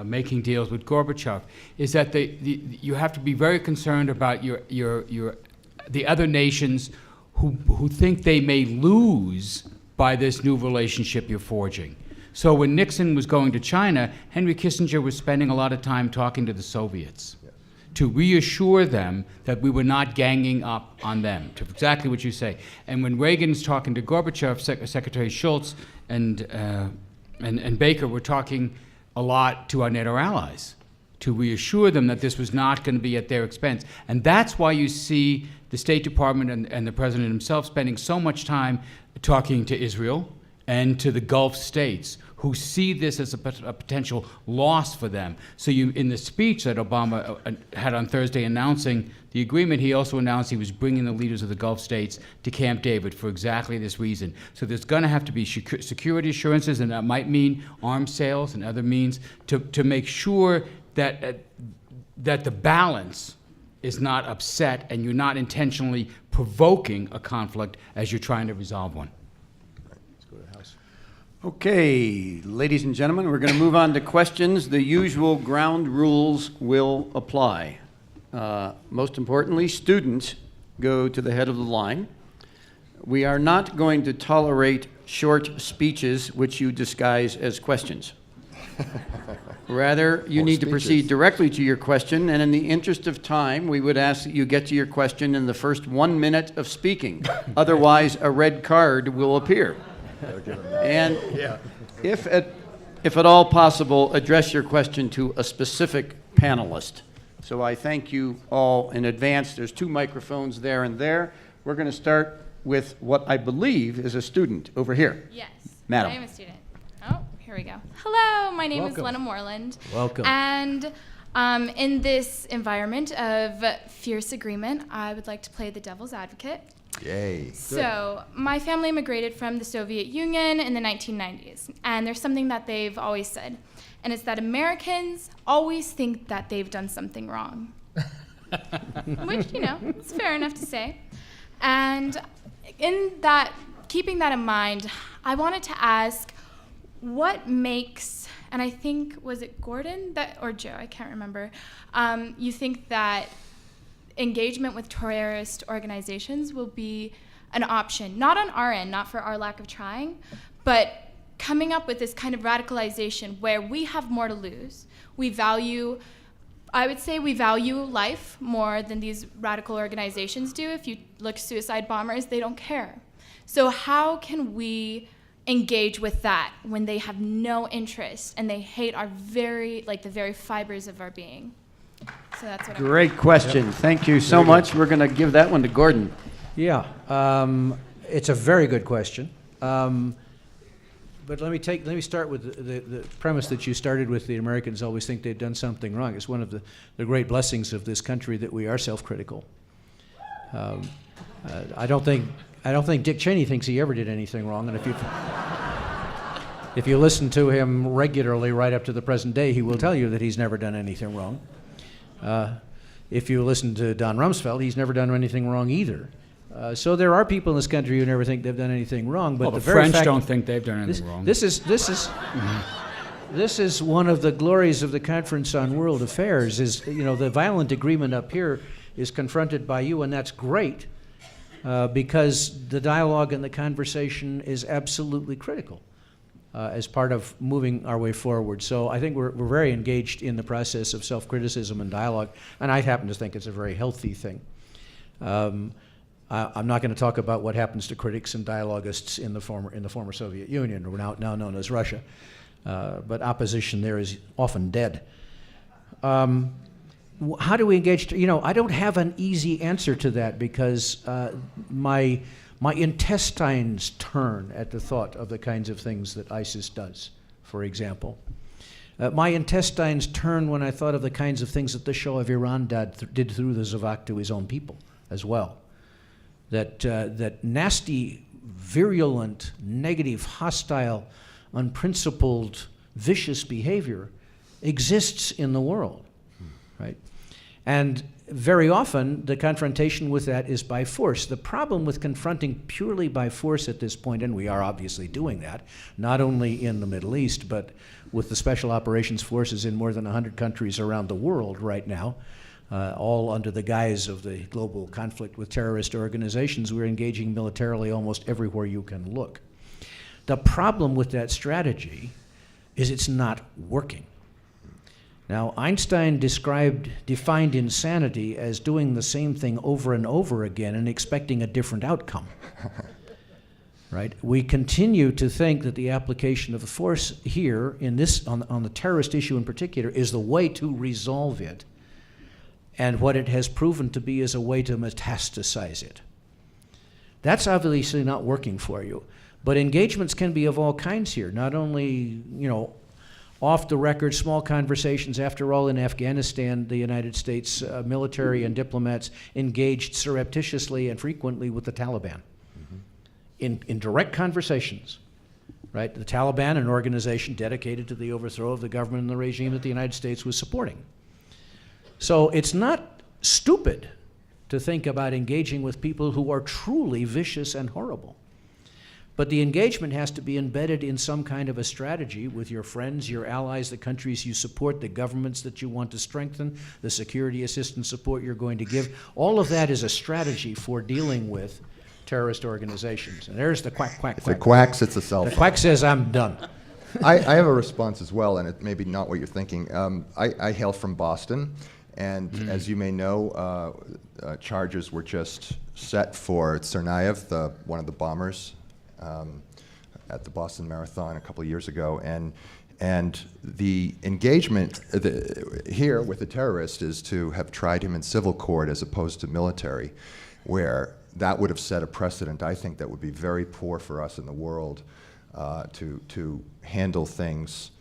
making deals with Gorbachev, is that you have to be very concerned about the other nations who think they may lose by this new relationship you're forging. So when Nixon was going to China, Henry Kissinger was spending a lot of time talking to the Soviets to reassure them that we were not ganging up on them, to exactly what you say. And when Reagan's talking to Gorbachev, Secretary Schultz and Baker were talking a lot to our NATO allies to reassure them that this was not going to be at their expense. And that's why you see the State Department and the President himself spending so much time talking to Israel and to the Gulf states, who see this as a potential loss for them. So in the speech that Obama had on Thursday announcing the agreement, he also announced he was bringing the leaders of the Gulf states to Camp David for exactly this reason. So there's going to have to be security assurances, and that might mean arms sales and other means to make sure that the balance is not upset and you're not intentionally provoking a conflict as you're trying to resolve one. Okay, ladies and gentlemen, we're going to move on to questions. The usual ground rules will apply. Most importantly, students go to the head of the line. We are not going to tolerate short speeches which you disguise as questions. Rather, you need to proceed directly to your question, and in the interest of time, we would ask that you get to your question in the first 1 minute of speaking. Otherwise, a red card will appear. And if at all possible, address your question to a specific panelist. So I thank you all in advance. There's 2 microphones there and there. We're going to start with what I believe is a student over here. Yes. Madam. I am a student. Oh, here we go. Hello, my name is Welcome. Lena Moreland. Welcome. And in this environment of fierce agreement, I would like to play the devil's advocate. Yay. So, my family immigrated from the Soviet Union in the 1990s, and there's something that they've always said, and it's that Americans always think that they've done something wrong. Which, it's fair enough to say. And in that, keeping that in mind, I wanted to ask what makes, and I think, was it Gordon or Joe, I can't remember, you think that engagement with terrorist organizations will be an option, not on our end, not for our lack of trying, but coming up with this kind of radicalization where we have more to lose. I would say we value life more than these radical organizations do. If you look suicide bombers, they don't care. So how can we engage with that when they have no interest and they hate the very fibers of our being? So that's what Great question. Thank you so much. We're going to give that one to Gordon. Yeah, it's a very good question. But let me start with the premise that you started with. The Americans always think they've done something wrong. It's one of the great blessings of this country that we are self-critical. I don't think Dick Cheney thinks he ever did anything wrong. And if you listen to him regularly right up to the present day, he will tell you that he's never done anything wrong. If you listen to Don Rumsfeld, he's never done anything wrong either. So there are people in this country who never think they've done anything wrong. But Well, the the very French fact don't think they've done anything wrong. This is one of the glories of the Conference on World Affairs. Is the violent agreement up here is confronted by you, and that's great because the dialogue and the conversation is absolutely critical as part of moving our way forward. So I think we're very engaged in the process of self-criticism and dialogue, and I happen to think it's a very healthy thing. I'm not going to talk about what happens to critics and dialogists in the former Soviet Union, or now known as Russia, but opposition there is often dead. How do we engage? I don't have an easy answer to that because my intestines turn at the thought of the kinds of things that ISIS does, for example. My intestines turned when I thought of the kinds of things that the Shah of Iran did through the Zivak to his own people as well. That nasty, virulent, negative, hostile, unprincipled, vicious behavior exists in the world, right? And very often, the confrontation with that is by force. The problem with confronting purely by force at this point, and we are obviously doing that, not only in the Middle East, but with the special operations forces in more than 100 countries around the world right now, all under the guise of the global conflict with terrorist organizations, we're engaging militarily almost everywhere you can look. The problem with that strategy is it's not working. Now, Einstein defined insanity as doing the same thing over and over again and expecting a different outcome. Right? We continue to think that the application of the force here, on the terrorist issue in particular, is the way to resolve it. And what it has proven to be is a way to metastasize it. That's obviously not working for you. But engagements can be of all kinds here, not only, off the record, small conversations. After all, in Afghanistan, the United States military and diplomats engaged surreptitiously and frequently with the Taliban in direct conversations, right? The Taliban, an organization dedicated to the overthrow of the government and the regime that the United States was supporting. So it's not stupid to think about engaging with people who are truly vicious and horrible. But the engagement has to be embedded in some kind of a strategy with your friends, your allies, the countries you support, the governments that you want to strengthen, the security assistance support you're going to give. All of that is a strategy for dealing with terrorist organizations. And there's the quack, quack, If it quack. quacks, it's a cell The phone. quack says, I'm done. I have a response as well, and it may be not what you're thinking. I hail from Boston, and as you may know, charges were just set for Tsarnaev, one of the bombers, at the Boston Marathon a couple of years ago, and the engagement here with the terrorist is to have tried him in civil court as opposed to military, where that would have set a precedent. I think that would be very poor for us in the world to handle things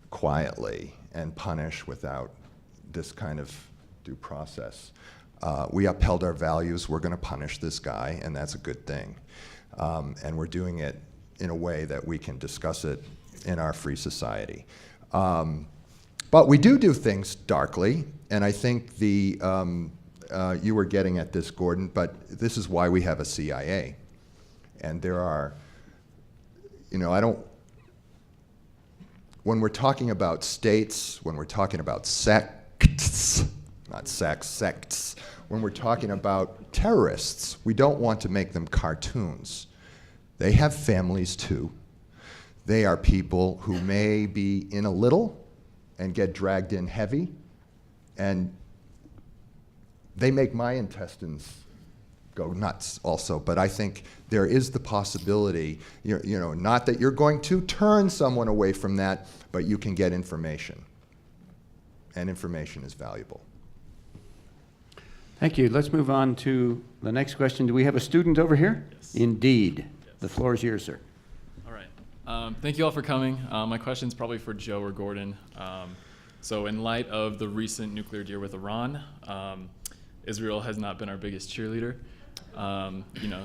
quietly and punish without this kind of due process. We upheld our values. We're going to punish this guy, and that's a good thing. And we're doing it in a way that we can discuss it in our free society. But we do things darkly, and I think you were getting at this, Gordon, but this is why we have a CIA. And there are, when we're talking about states, when we're talking about sects, not sex, sects, when we're talking about terrorists, we don't want to make them cartoons. They have families too. They are people who may be in a little and get dragged in heavy, and they make my intestines go nuts also. But I think there is the possibility, not that you're going to turn someone away from that, but you can get information. And information is valuable. Thank you. Let's move on to the next question. Do we have a student over here? Yes. Indeed. Yes. The floor is yours, sir. All right. Thank you all for coming. My question is probably for Joe or Gordon. So in light of the recent nuclear deal with Iran, Israel has not been our biggest cheerleader.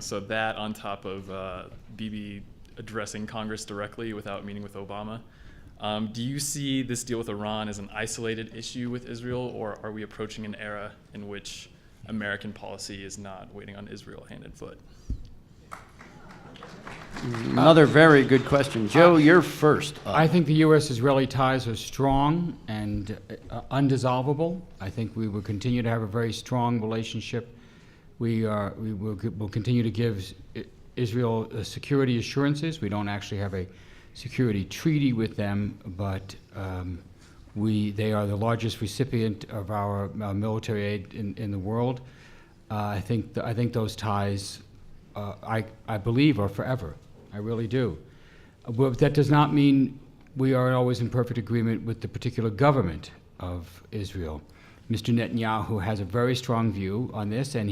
So that on top of Bibi addressing Congress directly without meeting with Obama, do you see this deal with Iran as an isolated issue with Israel, or are we approaching an era in which American policy is not waiting on Israel hand and foot? Another very good question. Joe, you're first. I think the U.S.-Israeli ties are strong and undissolvable. I think we will continue to have a very strong relationship. We'll continue to give Israel security assurances. We don't actually have a security treaty with them, but they are the largest recipient of our military aid in the world. I think those ties, I believe, are forever. I really do. But that does not mean we are always in perfect agreement with the particular government of Israel. Mr. Netanyahu has a very strong view on this, and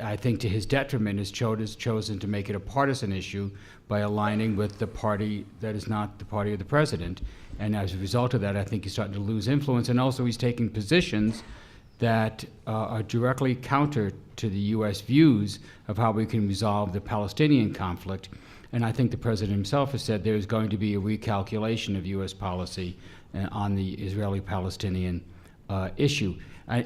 I think to his detriment, has chosen to make it a partisan issue by aligning with the party that is not the party of the president. And as a result of that, I think he's starting to lose influence. And also he's taking positions that are directly counter to the U.S. views of how we can resolve the Palestinian conflict. And I think the president himself has said there's going to be a recalculation of U.S. policy on the Israeli-Palestinian issue.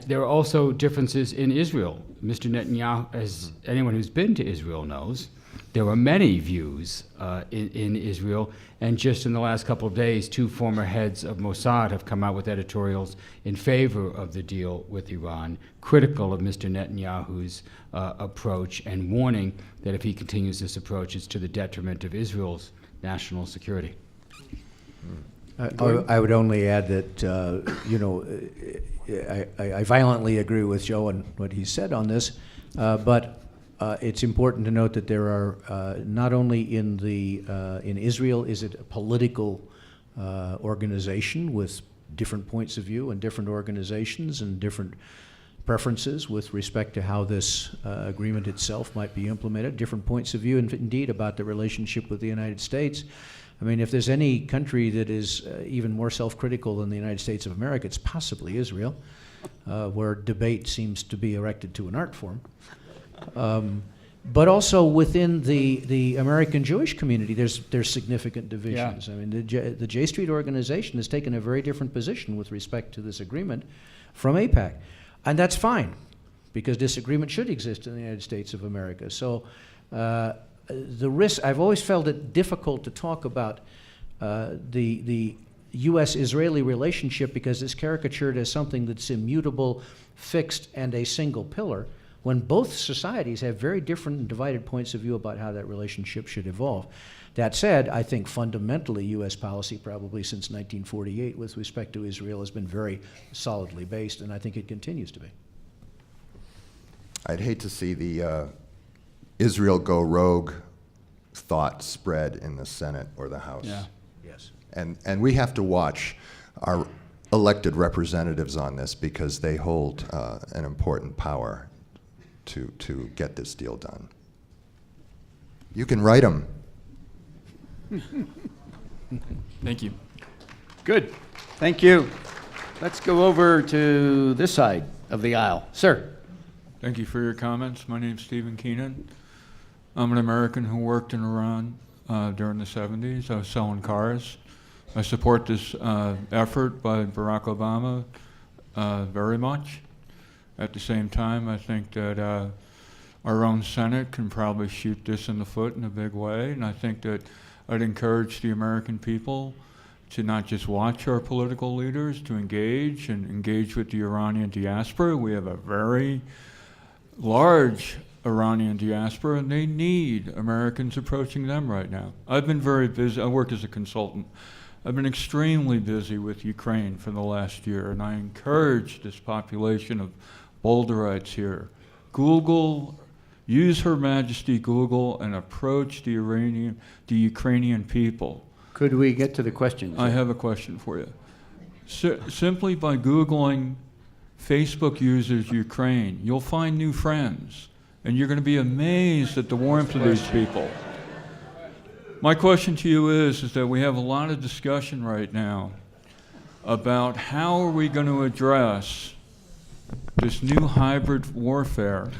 There are also differences in Israel. Mr. Netanyahu, as anyone who's been to Israel knows, there are many views in Israel, and just in the last couple of days, 2 former heads of Mossad have come out with editorials in favor of the deal with Iran, critical of Mr. Netanyahu's approach, and warning that if he continues this approach, it's to the detriment of Israel's national security. I would only add that, I violently agree with Joe and what he said on this, but it's important to note that there are not only in Israel is it a political organization with different points of view and different organizations and different preferences with respect to how this agreement itself might be implemented, different points of view, and indeed about the relationship with the United States. I mean, if there's any country that is even more self-critical than the United States of America, it's possibly Israel, where debate seems to be erected to an art form. But also within the American Jewish community, there's significant divisions. Yeah. I mean, the J Street organization has taken a very different position with respect to this agreement from AIPAC. And that's fine, because disagreement should exist in the United States of America. So the risk, I've always felt it difficult to talk about the U.S.-Israeli relationship because it's caricatured as something that's immutable, fixed, and a single pillar, when both societies have very different and divided points of view about how that relationship should evolve. That said, I think fundamentally U.S. policy probably since 1948 with respect to Israel has been very solidly based, and I think it continues to be. I'd hate to see the Israel go rogue thought spread in the Senate or the House. Yeah. Yes. And we have to watch our elected representatives on this because they hold an important power to get this deal done. You can write them. Thank you. Good. Thank you. Let's go over to this side of the aisle. Sir. Thank you for your comments. My name's Stephen Keenan. I'm an American who worked in Iran during the 70s. I was selling cars. I support this effort by Barack Obama very much. At the same time, I think that our own Senate can probably shoot this in the foot in a big way, and I think that I'd encourage the American people to not just watch our political leaders, to engage and engage with the Iranian diaspora. We have a very large Iranian diaspora, and they need Americans approaching them right now. I've been very busy. I work as a consultant. I've been extremely busy with Ukraine for the last year, and I encourage this population of Boulderites here. Google, use Her Majesty Google, and approach the Ukrainian people. Could we get to the questions? I have a question for you. Simply by Googling Facebook users Ukraine, you'll find new friends, and you're going to be amazed at the warmth of these people. My question to you is that we have a lot of discussion right now about how are we going to address this new hybrid warfare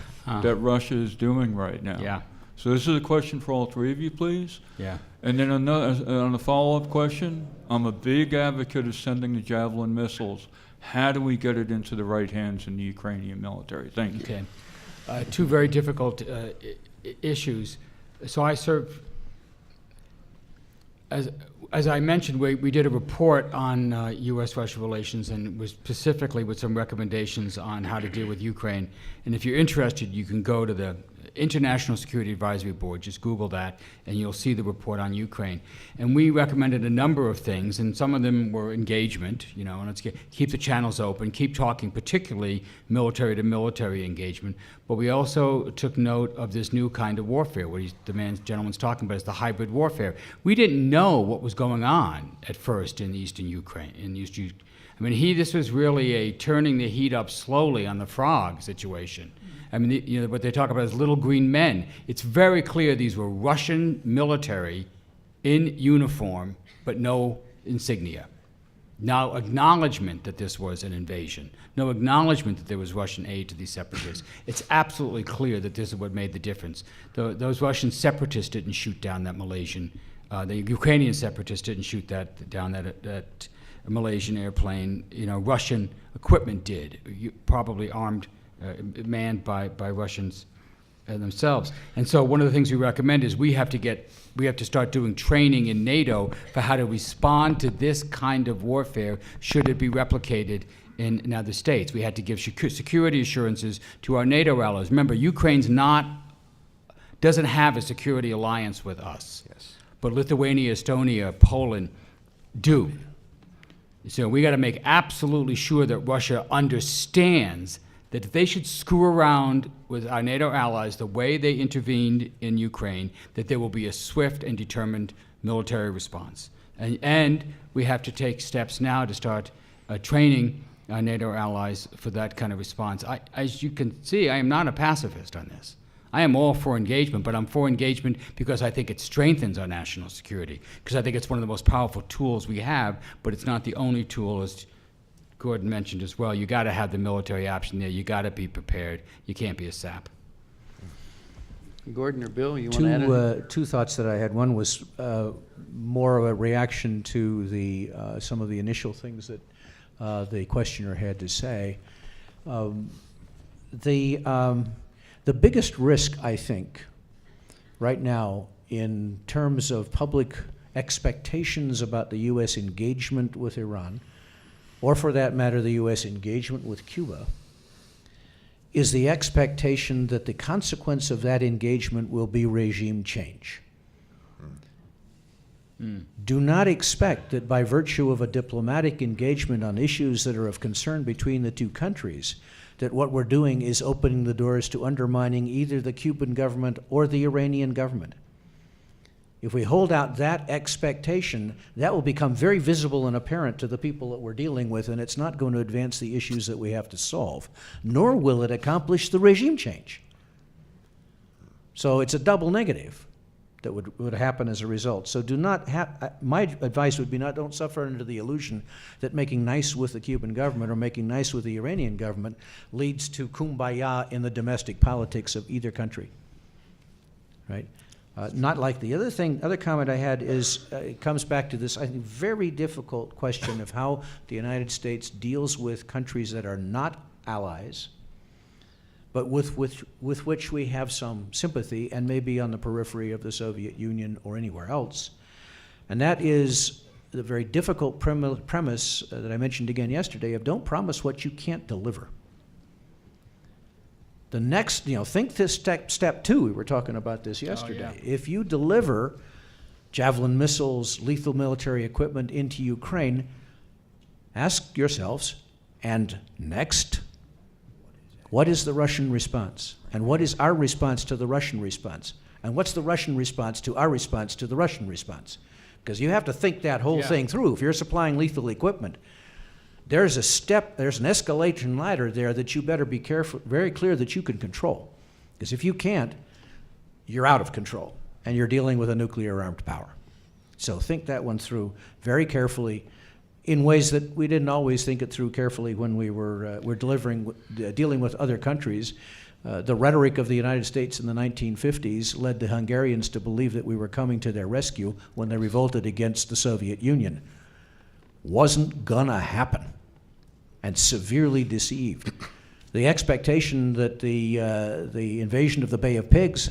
that Russia is doing right now. Yeah. So this is a question for all three of you, please. Yeah. And then on a follow-up question, I'm a big advocate of sending the Javelin missiles. How do we get it into the right hands in the Ukrainian military? Thank you. Okay. Two very difficult issues. So I serve, as I mentioned, we did a report on U.S.-Russia relations, and it was specifically with some recommendations on how to deal with Ukraine. And if you're interested, you can go to the International Security Advisory Board, just Google that, and you'll see the report on Ukraine. And we recommended a number of things, and some of them were engagement, and let's keep the channels open, keep talking, particularly military to military engagement. But we also took note of this new kind of warfare, what the gentleman's talking about is the hybrid warfare. We didn't know what was going on at first in eastern Ukraine, I mean, this was really a turning the heat up slowly on the frog situation. I mean, what they talk about is little green men. It's very clear these were Russian military in uniform, but no insignia. No acknowledgement that this was an invasion. No acknowledgement that there was Russian aid to these separatists. It's absolutely clear that this is what made the difference. Those Russian separatists didn't shoot down that Malaysian, the Ukrainian separatists didn't shoot down that Malaysian airplane. Russian equipment did, probably armed, manned by Russians themselves. And so one of the things we recommend is we have to start doing training in NATO for how to respond to this kind of warfare should it be replicated in other states. We had to give security assurances to our NATO allies. Remember, Ukraine's doesn't have a security alliance with us. Yes. But Lithuania, Estonia, Poland do. So we got to make absolutely sure that Russia understands that if they should screw around with our NATO allies the way they intervened in Ukraine, that there will be a swift and determined military response. And we have to take steps now to start training our NATO allies for that kind of response. As you can see, I am not a pacifist on this. I am all for engagement, but I'm for engagement because I think it strengthens our national security, because I think it's one of the most powerful tools we have, but it's not the only tool, as Gordon mentioned as well. You got to have the military option there. You got to be prepared. You can't be a sap. Gordon or Bill, you want to add anything? Two thoughts that I had. One was more of a reaction to some of the initial things that the questioner had to say. The biggest risk, I think, right now in terms of public expectations about the U.S. engagement with Iran, or for that matter, the U.S. engagement with Cuba, is the expectation that the consequence of that engagement will be regime change. Do not expect that by virtue of a diplomatic engagement on issues that are of concern between the two countries, that what we're doing is opening the doors to undermining either the Cuban government or the Iranian government. If we hold out that expectation, that will become very visible and apparent to the people that we're dealing with, and it's not going to advance the issues that we have to solve, nor will it accomplish the regime change. So it's a double negative that would happen as a result. So my advice would be don't suffer under the illusion that making nice with the Cuban government or making nice with the Iranian government leads to kumbaya in the domestic politics of either country, right? Not like the other comment I had is, it comes back to this, I think, very difficult question of how the United States deals with countries that are not allies, but with which we have some sympathy and maybe on the periphery of the Soviet Union or anywhere else. And that is the very difficult premise that I mentioned again yesterday of don't promise what you can't deliver. The next, think this step two, we were talking about this yesterday. Oh, yeah. If you deliver Javelin missiles, lethal military equipment into Ukraine, ask yourselves, and next? What is the Russian response? And what is our response to the Russian response? And what's the Russian response to our response to the Russian response? Because you have to think that whole thing through. If you're supplying lethal equipment, there's an escalation ladder there that you better be very clear that you can control. Because if you can't, you're out of control, and you're dealing with a nuclear armed power. So think that one through very carefully, in ways that we didn't always think it through carefully when we were dealing with other countries. The rhetoric of the United States in the 1950s led the Hungarians to believe that we were coming to their rescue when they revolted against the Soviet Union. Wasn't gonna happen, and severely deceived. The expectation that the invasion of the Bay of Pigs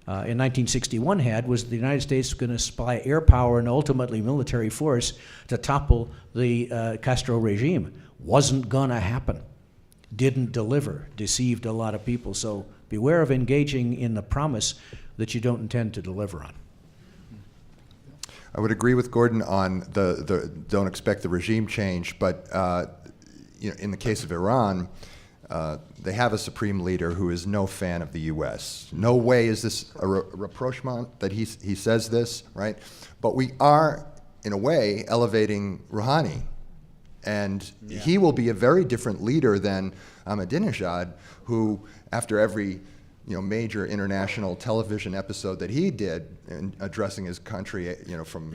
in 1961 was the United States was going to supply air power and ultimately military force to topple the Castro regime. Wasn't going to happen. Didn't deliver. Deceived a lot of people. So beware of engaging in the promise that you don't intend to deliver on. I would agree with Gordon on the don't expect the regime change, but in the case of Iran, they have a supreme leader who is no fan of the U.S. No way is this a rapprochement that he says this, right? But we are, in a way, elevating Rouhani. And he will be a very different leader than Ahmadinejad, who, after every major international television episode that he did in addressing his country, from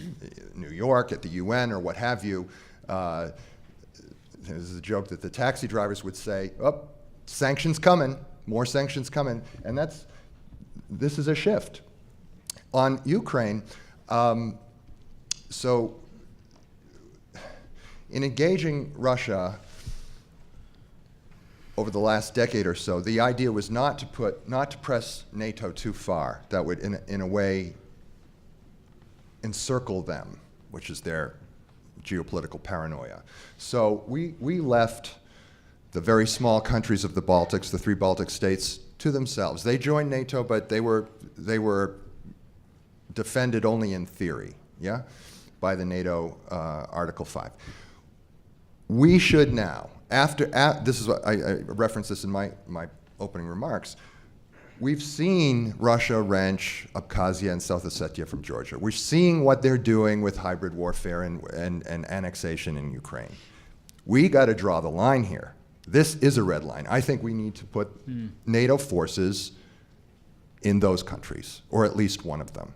New York at the UN or what have you, There's a joke that the taxi drivers would say, "Oh, sanctions coming, more sanctions coming," and this is a shift. On Ukraine, so in engaging Russia over the last decade or so, the idea was not to press NATO too far. That would, in a way, encircle them, which is their geopolitical paranoia. So we left the very small countries of the Baltics, the 3 Baltic states, to themselves. They joined NATO, but they were defended only in theory, yeah, by the NATO Article 5. We should now, this is what I referenced this in my opening remarks. We've seen Russia wrench Abkhazia and South Ossetia from Georgia. We're seeing what they're doing with hybrid warfare and annexation in Ukraine. We got to draw the line here. This is a red line. I think we need to put NATO forces in those countries, or at least one of them.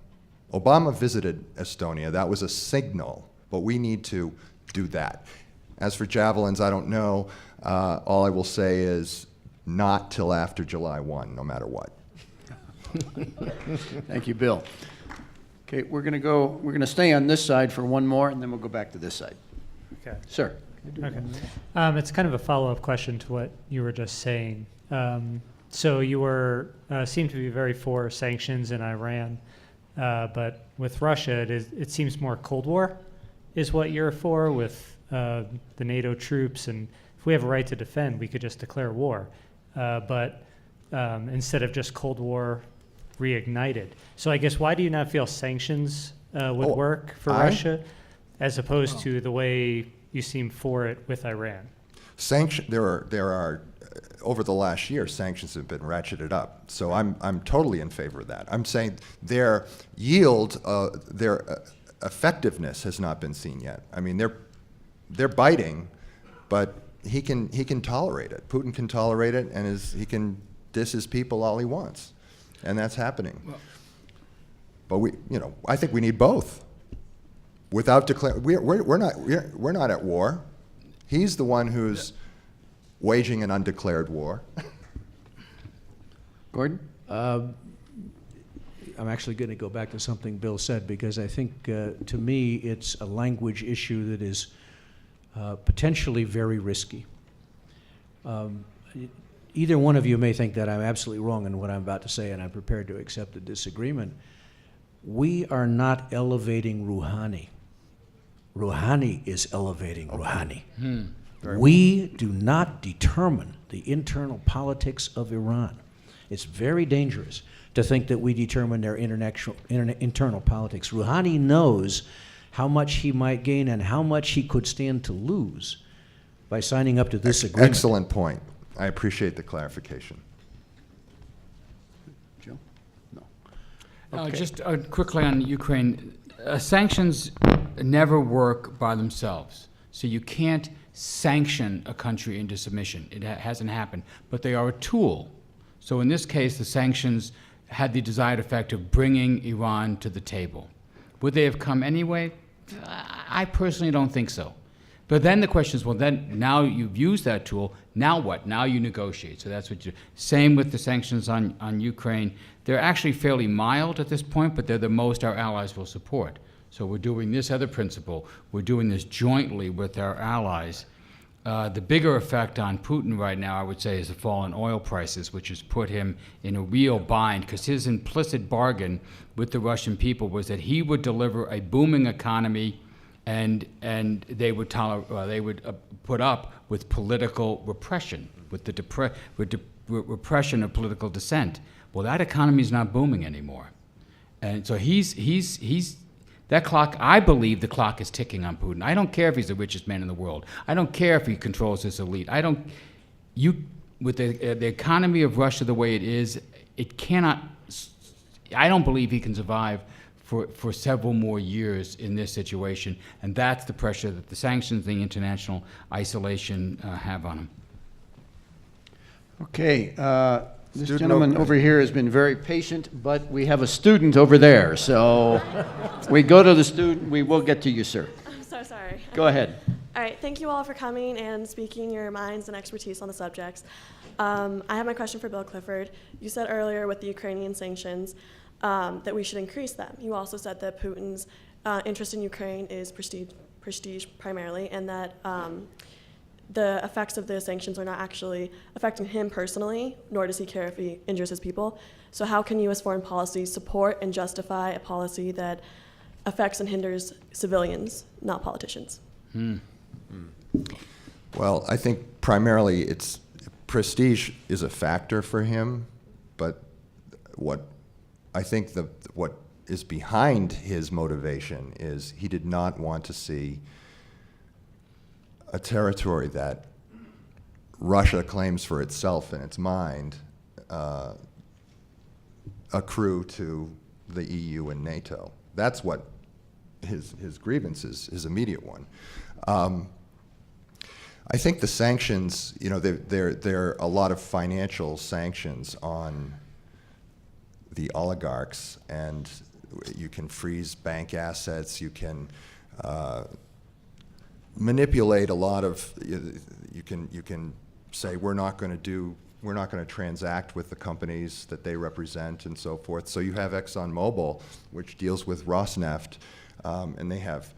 Obama visited Estonia. That was a signal, but we need to do that. As for javelins, I don't know. All I will say is not till after July 1, no matter what. Thank you, Bill. Okay, we're going to stay on this side for one more, and then we'll go back to this side. Okay. Sir. Okay. It's kind of a follow-up question to what you were just saying. So you seem to be very for sanctions in Iran, but with Russia, it seems more Cold War is what you're for with the NATO troops, and if we have a right to defend, we could just declare war. But instead of just Cold War reignited. So I guess why do you not feel sanctions would work for Russia as opposed to the way you seem for it with Iran? There are over the last year, sanctions have been ratcheted up. So I'm totally in favor of that. I'm saying their yield, their effectiveness has not been seen yet. I mean, they're biting, but he can tolerate it. Putin can tolerate it, and he can diss his people all he wants, and that's happening. But I think we need both. Without declaring, we're not at war. He's the one who's waging an undeclared war. Gordon? I'm actually going to go back to something Bill said, because I think, to me, it's a language issue that is potentially very risky. Either one of you may think that I'm absolutely wrong in what I'm about to say, and I'm prepared to accept the disagreement. We are not elevating Rouhani. Rouhani is elevating Rouhani. We do not determine the internal politics of Iran. It's very dangerous to think that we determine their internal politics. Rouhani knows how much he might gain and how much he could stand to lose by signing up to this agreement. Excellent point. I appreciate the clarification. Joe? No. Okay. Just quickly on Ukraine, sanctions never work by themselves. So you can't sanction a country into submission. It hasn't happened. But they are a tool. So in this case, the sanctions had the desired effect of bringing Iran to the table. Would they have come anyway? I personally don't think so. But then the question is, well, then now you've used that tool, now what? Now you negotiate. So that's what you do. Same with the sanctions on Ukraine. They're actually fairly mild at this point, but they're the most our allies will support. So we're doing this other principle. We're doing this jointly with our allies. The bigger effect on Putin right now, I would say, is the fall in oil prices, which has put him in a real bind, because his implicit bargain with the Russian people was that he would deliver a booming economy, and they would put up with political repression, with the repression of political dissent. Well, that economy is not booming anymore, and so he's that clock. I believe the clock is ticking on Putin. I don't care if he's the richest man in the world. I don't care if he controls this elite. With the economy of Russia the way it is, it cannot. I don't believe he can survive for several more years in this situation, and that's the pressure that the sanctions, the international isolation have on him. Okay, this gentleman over here has been very patient, but we have a student over there, so we go to the student. We will get to you, sir. I'm so sorry. Go ahead. All right, thank you all for coming and speaking your minds and expertise on the subjects. I have my question for Bill Clifford. You said earlier with the Ukrainian sanctions that we should increase them. You also said that Putin's interest in Ukraine is prestige primarily, and that the effects of the sanctions are not actually affecting him personally, nor does he care if he injures his people. So how can U.S. foreign policy support and justify a policy that affects and hinders civilians, not politicians? Well, I think primarily it's prestige is a factor for him, but what I think what is behind his motivation is he did not want to see a territory that Russia claims for itself in its mind accrue to the EU and NATO. That's what his grievance is, his immediate one. I think the sanctions, you know, there are a lot of financial sanctions on the oligarchs, and you can freeze bank assets, you can manipulate a lot of, you can say we're not going to transact with the companies that they represent and so forth. So you have ExxonMobil, which deals with Rosneft, and they have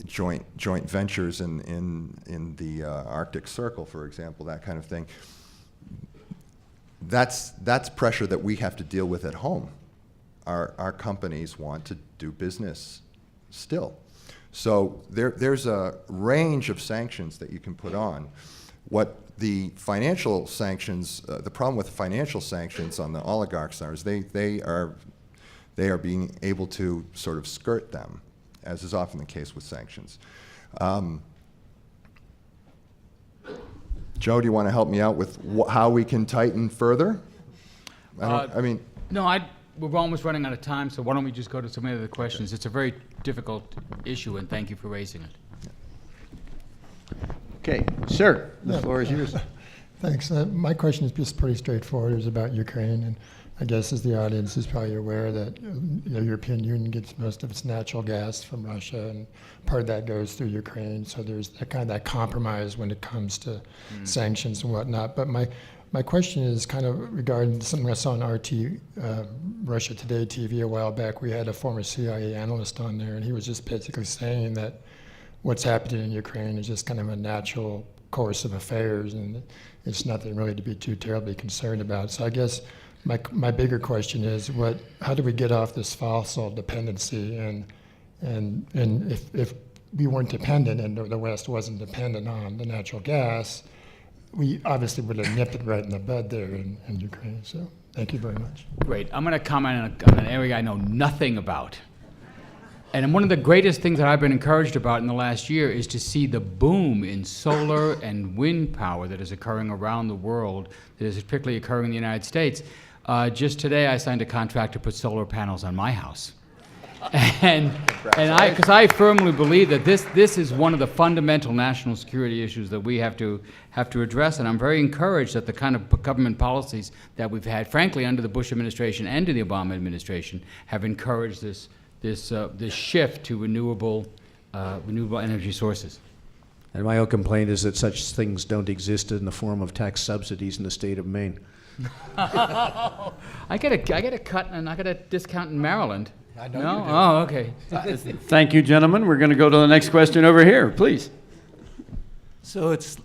joint ventures in the Arctic Circle, for example, that kind of thing. That's pressure that we have to deal with at home. Our companies want to do business still. So there's a range of sanctions that you can put on. What the financial sanctions, the problem with the financial sanctions on the oligarchs is they are being able to sort of skirt them, as is often the case with sanctions. Joe, do you want to help me out with how we can tighten further? We're almost running out of time, so why don't we just go to some of the questions? It's a very difficult issue, and thank you for raising it. Okay, sir, the floor is yours. Thanks. My question is just pretty straightforward. It's about Ukraine, and I guess as the audience is probably aware that the European Union gets most of its natural gas from Russia, and part of that goes through Ukraine. So there's that compromise when it comes to sanctions and whatnot. But my question is kind of regarding something I saw on RT, Russia Today TV a while back. We had a former CIA analyst on there, and he was just basically saying that what's happening in Ukraine is just kind of a natural course of affairs, and it's nothing really to be too terribly concerned about. So I guess my bigger question is, how do we get off this fossil dependency? And if we weren't dependent, and the West wasn't dependent on the natural gas, we obviously would have nipped it right in the bud there in Ukraine. So thank you very much. Great. I'm going to comment on an area I know nothing about. And one of the greatest things that I've been encouraged about in the last year is to see the boom in solar and wind power that is occurring around the world, that is particularly occurring in the United States. Just today, I signed a contract to put solar panels on my house. Because I firmly believe that this is one of the fundamental national security issues that we have to address, and I'm very encouraged that the kind of government policies that we've had, frankly, under the Bush administration and to the Obama administration, have encouraged this shift to renewable energy sources. And my own complaint is that such things don't exist in the form of tax subsidies in the state of Maine. I get a cut and I get a discount in Maryland. I know no? you do. Oh, okay. Thank you, gentlemen. We're going to go to the next question over here, please. So it's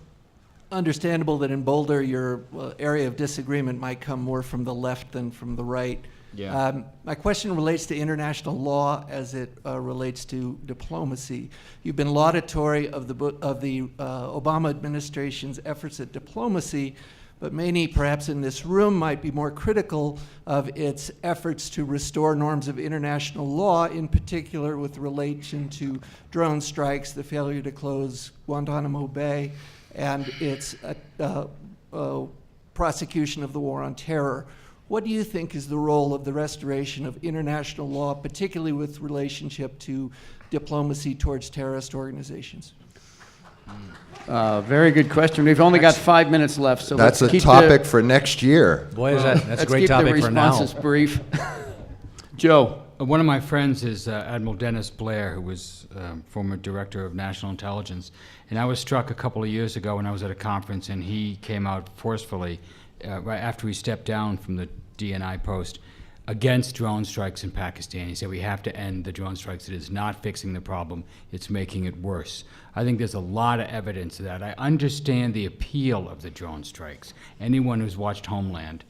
understandable that in Boulder, your area of disagreement might come more from the left than from the right. Yeah. My question relates to international law as it relates to diplomacy. You've been laudatory of the Obama administration's efforts at diplomacy, but many, perhaps in this room, might be more critical of its efforts to restore norms of international law, in particular with relation to drone strikes, the failure to close Guantanamo Bay, and its prosecution of the war on terror. What do you think is the role of the restoration of international law, particularly with relationship to diplomacy towards terrorist organizations? Very good question. We've only got 5 minutes left, so that's let's a keep topic for next year. Boy, that's a great keep topic the for now. responses brief. Joe. one of my friends is Admiral Dennis Blair, who was former director of national intelligence. And I was struck a couple of years ago when I was at a conference, and he came out forcefully, right after he stepped down from the DNI post, against drone strikes in Pakistan. He said we have to end the drone strikes. It is not fixing the problem. It's making it worse. I think there's a lot of evidence of that. I understand the appeal of the drone strikes. Anyone who's watched Homeland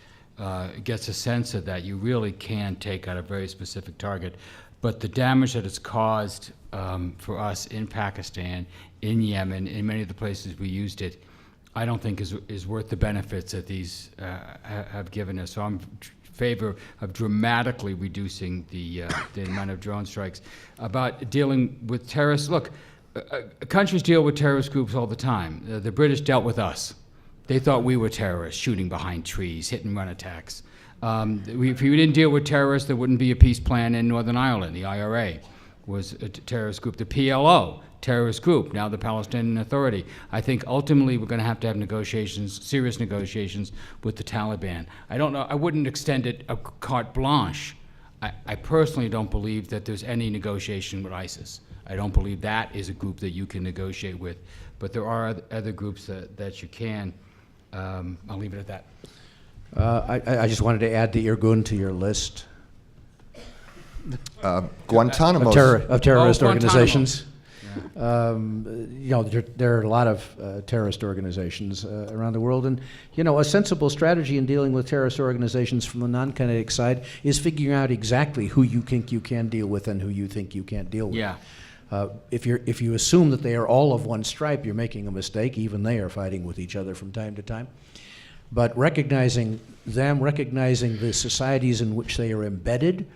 gets a sense of that. You really can take out a very specific target. But the damage that it's caused for us in Pakistan, in Yemen, in many of the places we used it, I don't think is worth the benefits that these have given us. So I'm favor of dramatically reducing the amount of drone strikes. About dealing with terrorists, look, countries deal with terrorist groups all the time. The British dealt with us. They thought we were terrorists, shooting behind trees, hit and run attacks. If we didn't deal with terrorists, there wouldn't be a peace plan in Northern Ireland. The IRA was a terrorist group. The PLO, terrorist group, now the Palestinian Authority. I think ultimately we're going to have negotiations, serious negotiations with the Taliban. I don't know, I wouldn't extend it a carte blanche. I personally don't believe that there's any negotiation with ISIS. I don't believe that is a group that you can negotiate with, but there are other groups that you can. I'll leave it at that. I just wanted to add the Irgun to your list Guantanamo. of terrorist Guantanamo. organizations. There are a lot of terrorist organizations around the world, and a sensible strategy in dealing with terrorist organizations from the non-kinetic side is figuring out exactly who you think you can deal with and who you think you can't deal with. Yeah. If you assume that they are all of one stripe, you're making a mistake. Even they are fighting with each other from time to time. But recognizing them, recognizing the societies in which they are embedded,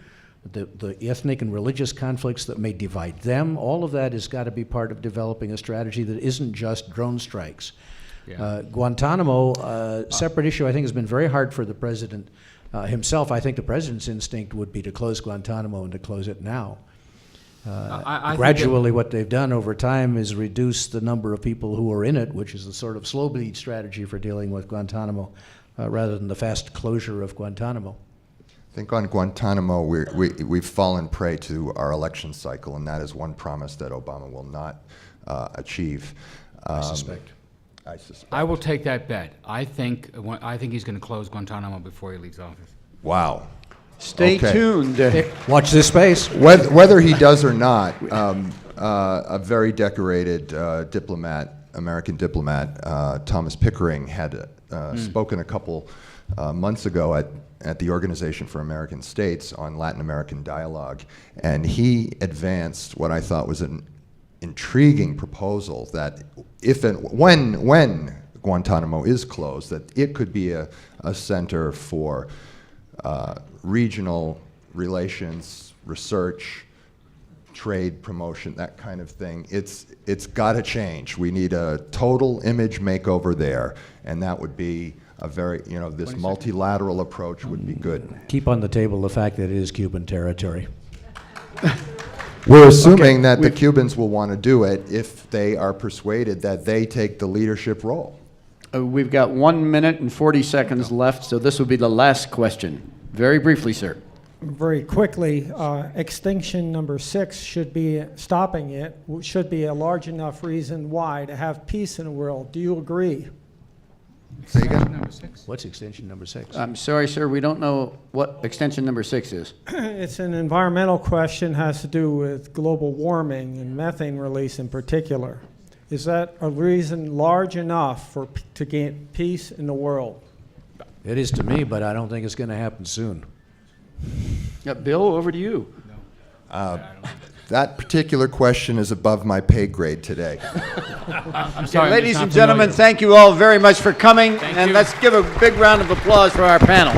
the ethnic and religious conflicts that may divide them, all of that has got to be part of developing a strategy that isn't just drone strikes. Yeah. Guantanamo, separate issue, I think has been very hard for the president himself. I think the president's instinct would be to close Guantanamo and to close it now. I Gradually, what they've done over time is reduce the number of people who are in it, which is a sort of slow bleed strategy for dealing with Guantanamo, rather than the fast closure of Guantanamo. I think on Guantanamo, we've fallen prey to our election cycle, and that is one promise that Obama will not achieve. I suspect. I will take that bet. I think he's going to close Guantanamo before he leaves office. Wow. Stay Okay. tuned. Watch this space. Whether he does or not, a very decorated American diplomat, Thomas Pickering, had spoken a couple months ago at the Organization for American States on Latin American dialogue, and he advanced what I thought was an intriguing proposal that if and when Guantanamo is closed, that it could be a center for regional relations, research, trade promotion, that kind of thing. It's got to change. We need a total image makeover there, and that would be a very, this multilateral approach would be good. Keep on the table the fact that it is Cuban territory. We're assuming that the Cubans will want to do it if they are persuaded that they take the leadership role. We've got 1 minute and 40 seconds left, so this will be the last question. Very briefly, sir. Very quickly, extinction number 6 should be stopping it, should be a large enough reason why to have peace in the world. Do you agree? Say again? Number 6. What's extension number 6? I'm sorry, sir, we don't know what extension number 6 is. It's an environmental question, has to do with global warming and methane release in particular. Is that a reason large enough to gain peace in the world? It is to me, but I don't think it's going to happen soon. Bill, over to you. That particular question is above my pay grade today. I'm sorry. I'm Ladies just and not gentlemen, familiar. thank you all very much for coming, Thank and you. let's give a big round of applause for our panel.